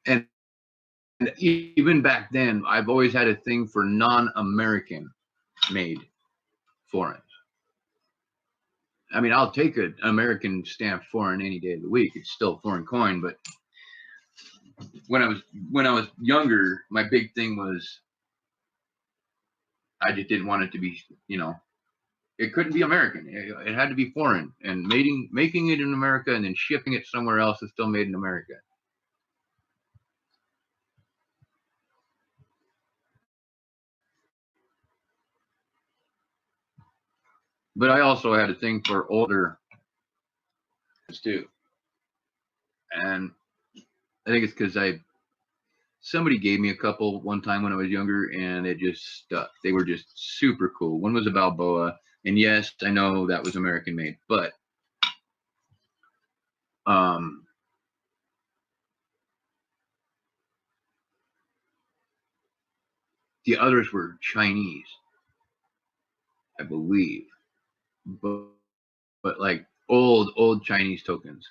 And even back then, I've always had a thing for non-American made foreigns. I mean, I'll take an American stamped foreign any day of the week. It's still a foreign coin, but when I was younger, my big thing was I just didn't want it to be, you know, it couldn't be American. It had to be foreign, and making it in America and then shipping it somewhere else is still made in America. But I also had a thing for older too. And I think it's because somebody gave me a couple one time when I was younger, and it just stuck. They were just super cool. One was a Balboa, and yes, I know that was American made, but the others were Chinese, I believe, but like old Chinese tokens.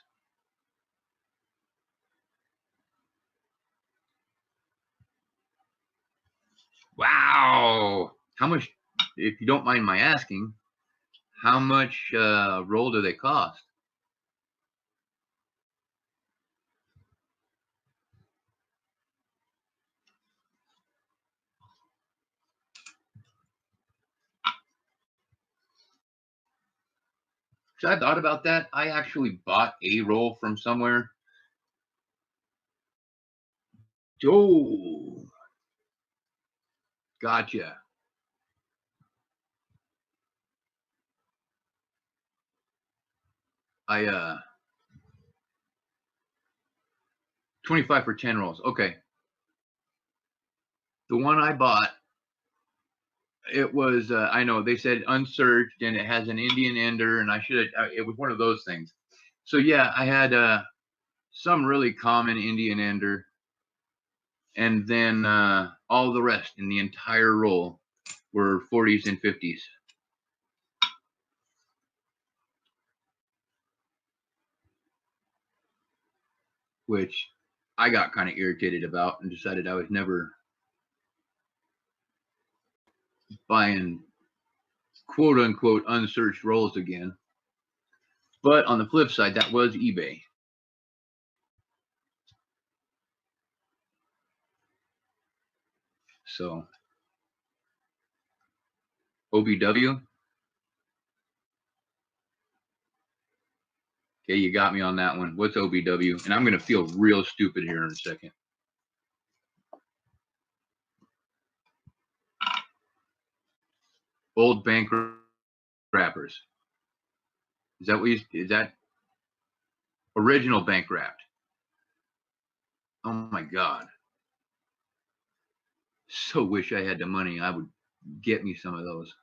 Wow. How much, if you don't mind my asking, how much roll do they cost? So I thought about that. I actually bought a roll from somewhere. Oh, Gotcha. I 25 for 10 rolls. Okay. The one I bought, it was I know they said unsearched and it has an Indian ender, and I should have it was one of those things. So yeah, I had some really common Indian ender, and then all the rest in the entire roll were 40s and 50s. Which I got kind of irritated about and decided I was never buying quote unquote unsearched rolls again. But on the flip side, that was eBay. So OBW. Okay, you got me on that one. What's OBW? And I'm going to feel real stupid here in a second. Old bank wrappers. Is that what you, is that original bank wrapped? Oh my God. So wish I had the money. I would get me some of those.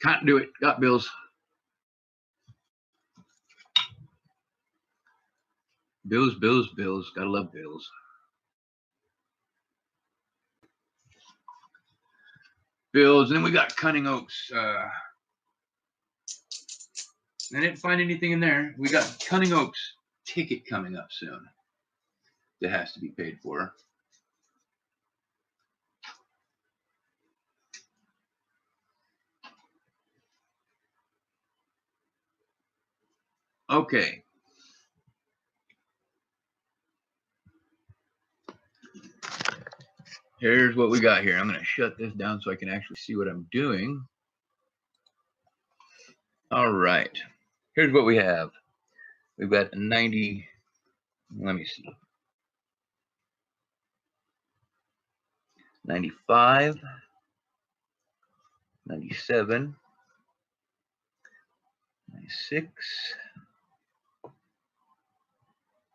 Can't do it. Got bills. Bills, bills, bills. Gotta love bills. Bills. And then we got Cunning Oaks. I didn't find anything in there. We got Cunning Oaks ticket coming up soon. That has to be paid for. Okay. Here's what we got here. I'm going to shut this down so I can actually see what I'm doing. All right. Here's what we have. We've got a 90. Let me see. 95. 97. 96.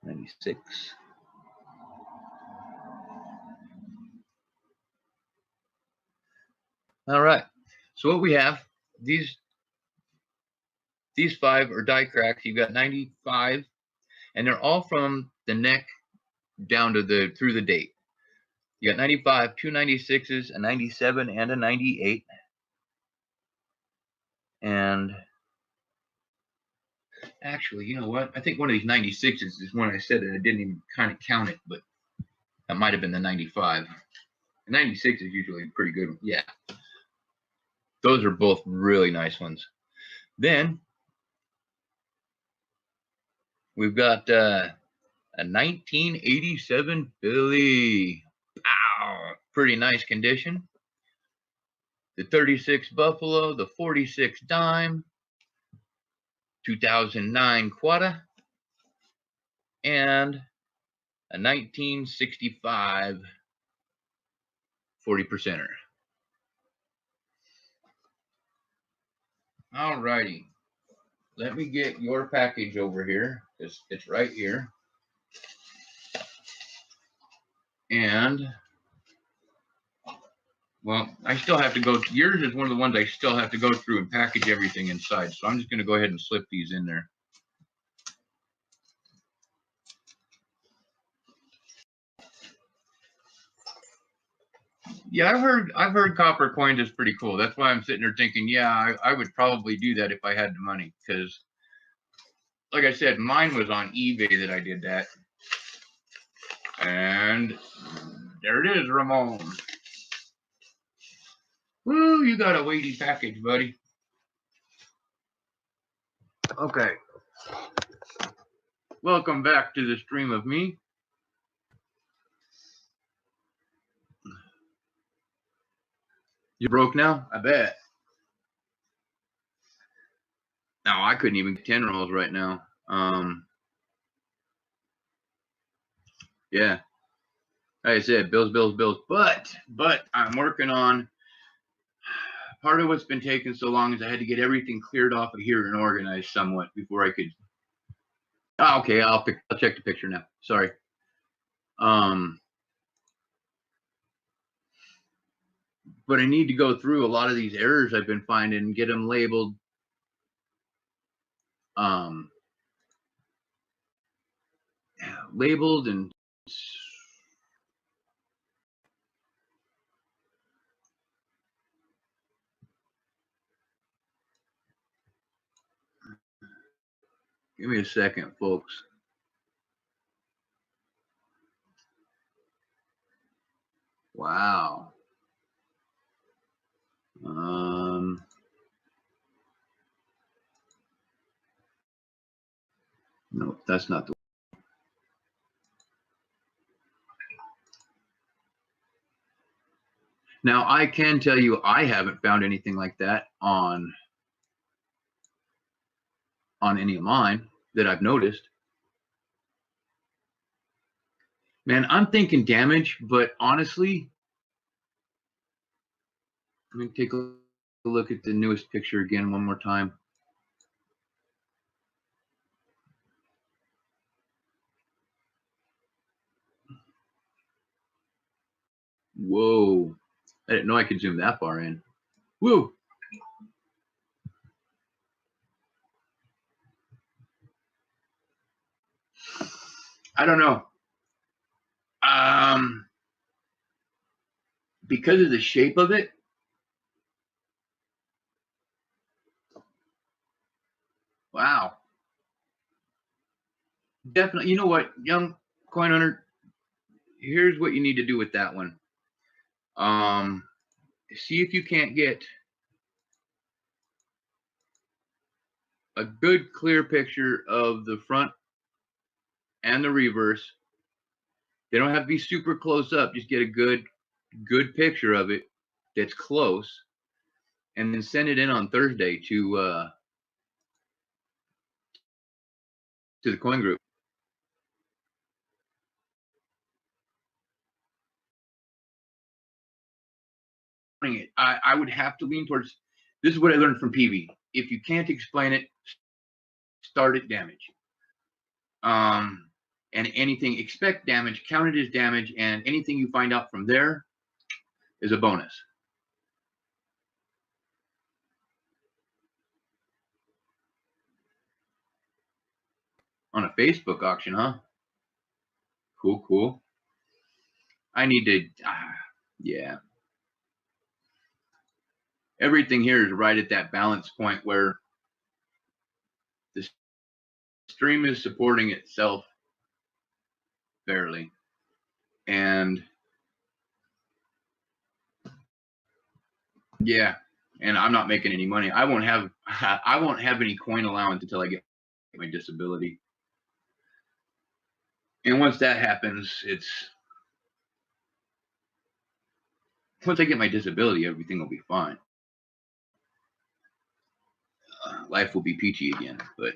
96. All right. So what we have, these 5 are die cracks. You've got 95, and they're all from the neck down to the through the date. You got 95, 2 96s, a 97, and a 98. And actually, you know what? I think one of these 96s is one I said that I didn't even kind of count it, but that might have been the 95. The 96 is usually a pretty good one. Yeah. Those are both really nice ones. Then we've got a 1987 Philly. Wow. Pretty nice condition. The 36 Buffalo, the 46 Dime, 2009 Quada, and a 1965 40%er. All righty. Let me get your package over here. It's right here. And, well, I still have to go. Yours is one of the ones I still have to go through and package everything inside. So I'm just going to go ahead and slip these in there. Yeah, I've heard copper coins is pretty cool. That's why I'm sitting there thinking, yeah, I would probably do that if I had the money. Because, like I said, mine was on eBay that I did that. And there it is, Ramon. Woo, you got a weighty package, buddy. Okay. Welcome back to the stream of me. You broke now? I bet. No, I couldn't even get 10 rolls right now. Yeah. like I said, bills. But I'm working on. Part of what's been taking so long is I had to get everything cleared off of here and organized somewhat before I could. Oh, okay, I'll check the picture now. Sorry. But I need to go through a lot of these errors I've been finding and get them labeled. Labeled and give me a second, folks. Wow. No, that's not the. Now I can tell you I haven't found anything like that on any of mine that I've noticed. Man, I'm thinking damage, but honestly, let me take a look at the newest picture again one more time. Whoa. I didn't know I could zoom that far in. Woo. I don't know. Because of the shape of it, wow. Definitely. You know what, young coin hunter, here's what you need to do with that one. See if you can't get a good clear picture of the front and the reverse. They don't have to be super close up. Just get a good picture of it that's close, and then send it in on Thursday to the coin group. I would have to lean towards. This is what I learned from PV. If you can't explain it, start at damage. And anything, expect damage, count it as damage, and anything you find out from there is a bonus. On a Facebook auction, huh? Cool. I need to, yeah. Everything here is right at that balance point where the stream is supporting itself fairly. And yeah, and I'm not making any money. I won't have any coin allowance until I get my disability. And once that happens, once I get my disability, everything will be fine. Life will be peachy again. But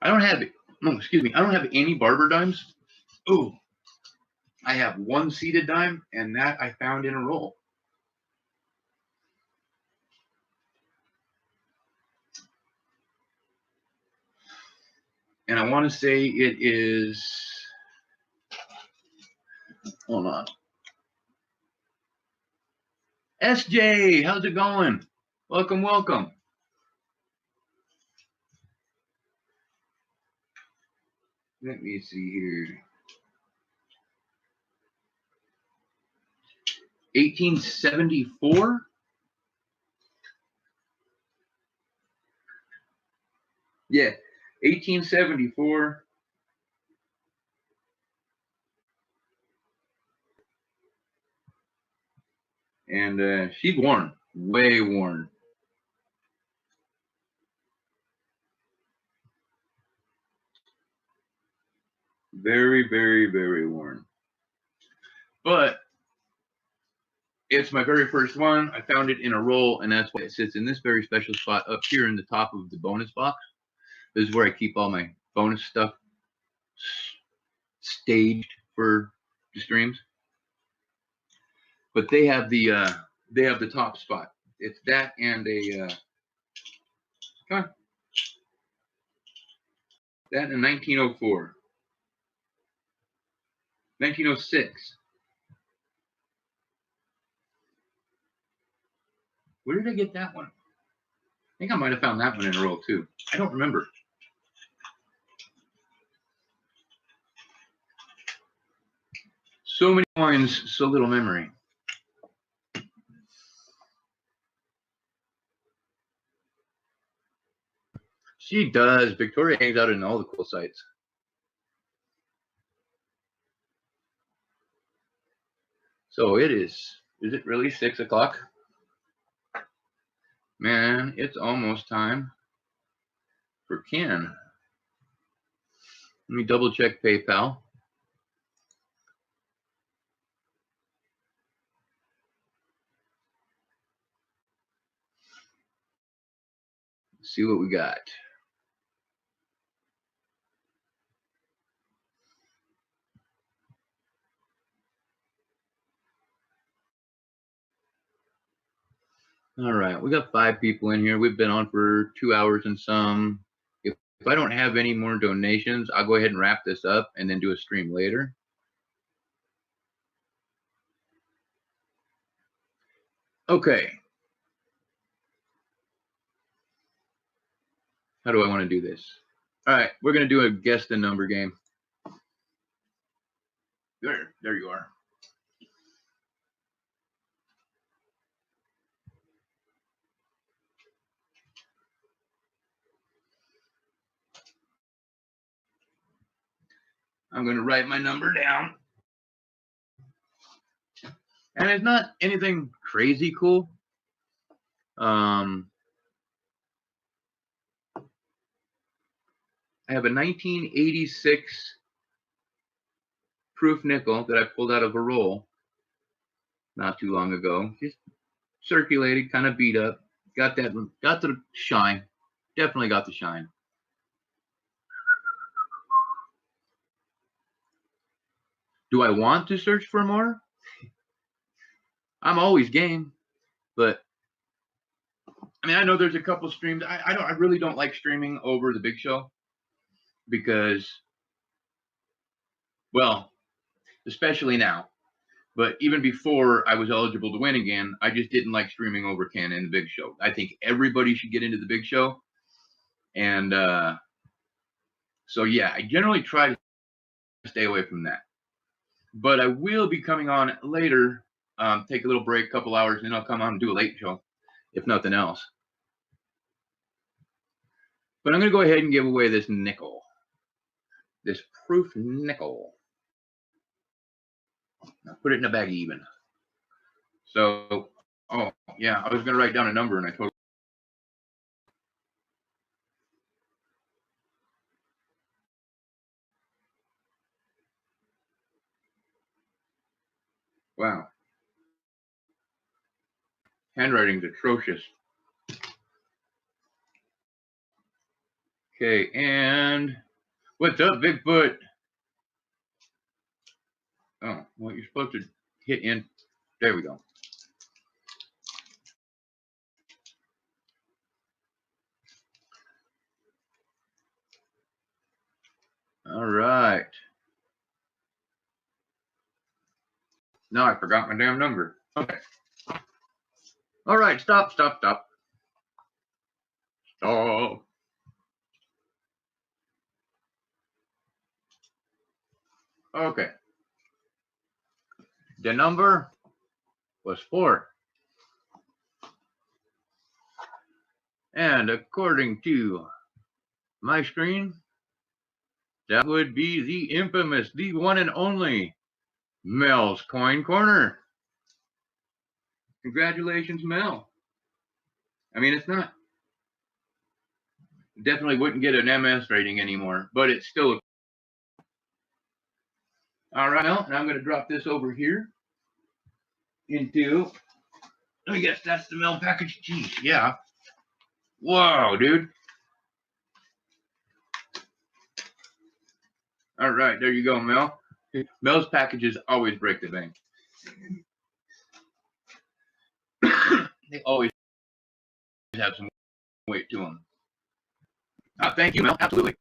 I don't have, I don't have any barber dimes. Oh, I have one seated dime, and that I found in a roll. And I want to say it is, hold on. SJ, how's it going? Welcome. Let me see here. 1874? Yeah, 1874. And she's worn, way worn. Very worn. But it's my very first one. I found it in a roll, and that's why it sits in this very special spot up here in the top of the bonus box. This is where I keep all my bonus stuff. staged for the streams. But they have the top spot. It's that and a come on. That in 1904. 1906. Where did I get that one? I think I might have found that one in a roll too. I don't remember. So many coins, so little memory. She does. Victoria hangs out in all the cool sites. So it is it really 6 o'clock? Man, it's almost time for Ken. Let me double check PayPal. Let's see what we got. All right, we got 5 people in here. We've been on for 2 hours and some. If I don't have any more donations, I'll go ahead and wrap this up and then do a stream later. Okay. How do I want to do this? All right, we're going to do a guess the number game. There you are. I'm going to write my number down. And it's not anything crazy cool. I have a 1986 proof nickel that I pulled out of a roll not too long ago. Just circulated, kind of beat up. Got the shine. Definitely got the shine. Do I want to search for more? I'm always game, but I mean, I know there's a couple streams. I really don't like streaming over the big show because, well, especially now, but even before I was eligible to win again, I just didn't like streaming over Ken and the big show. I think everybody should get into the big show. And so, yeah, I generally try to stay away from that. But I will be coming on later, take a little break, couple hours, and then I'll come on and do a late show, if nothing else. But I'm going to go ahead and give away this nickel, this proof nickel. I'll put it in a bag even. So, oh, yeah, I was going to write down a number, and I totally. Wow. Handwriting's atrocious. Okay, and what's up, Bigfoot? Oh, well, you're supposed to hit in. There we go. All right. Now I forgot my damn number. Okay. All right, stop. Stop. Okay. The number was 4. And according to my screen, that would be the infamous, the one and only Mel's Coin Corner. Congratulations, Mel. I mean, it's not. Definitely wouldn't get an MS rating anymore, but it's still. All right, Mel, and I'm going to drop this over here into. Let me guess, that's the Mel package. Geez, yeah. Whoa, dude. All right, there you go, Mel. Mel's packages always break the bank. They always have some weight to them. Thank you, Mel. Absolutely.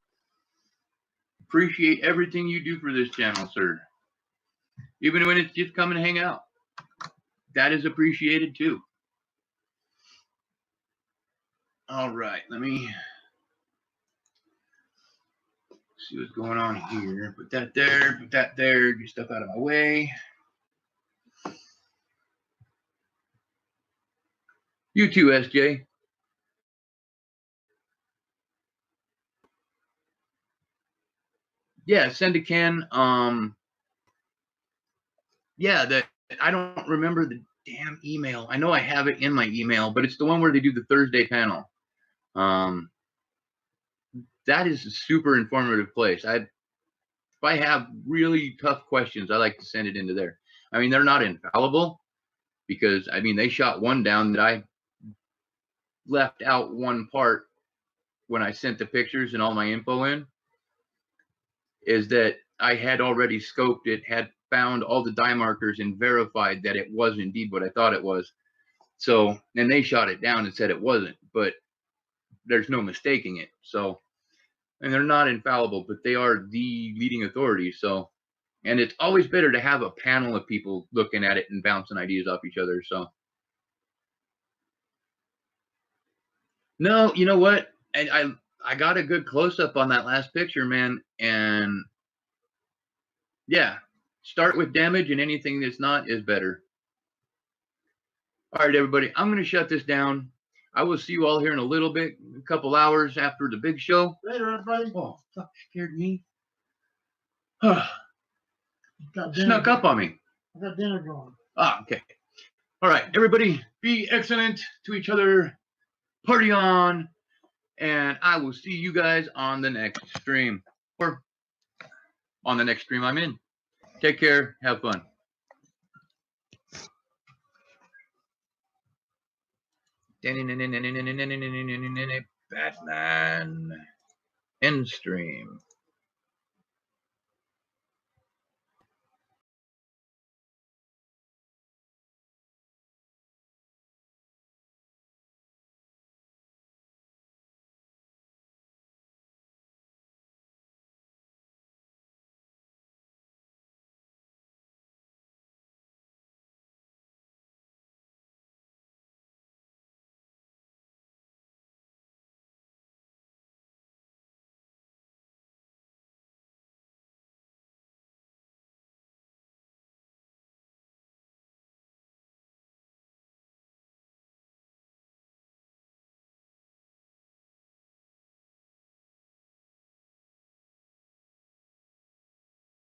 Appreciate everything you do for this channel, sir. Even when it's just come and hang out. That is appreciated too. All right, let me see what's going on here. Put that there, get stuff out of my way. You too, SJ. Yeah, send a can. Yeah, I don't remember the damn email. I know I have it in my email, but it's the one where they do the Thursday panel. That is a super informative place. If I have really tough questions, I like to send it into there. I mean, they're not infallible because, I mean, they shot one down that I left out one part when I sent the pictures and all my info in, is that I had already scoped it, had found all the dye markers and verified that it was indeed what I thought it was. So, and they shot it down and said it wasn't, but there's no mistaking it. So, and they're not infallible, but they are the leading authority. So, and it's always better to have a panel of people looking at it and bouncing ideas off each other. So, no, you know what? I got a good close up on that last picture, man. And yeah, start with damage, and anything that's not is better. All right, everybody, I'm going to shut this down. I will see you all here in a little bit, a couple hours after the big show. Later, everybody. Oh, fuck, scared me. Snuck up on me. I got dinner going. Okay. All right, everybody, be excellent to each other. Party on. And I will see you guys on the next stream. Or on the next stream I'm in. Take care. Have fun. Batman. End stream.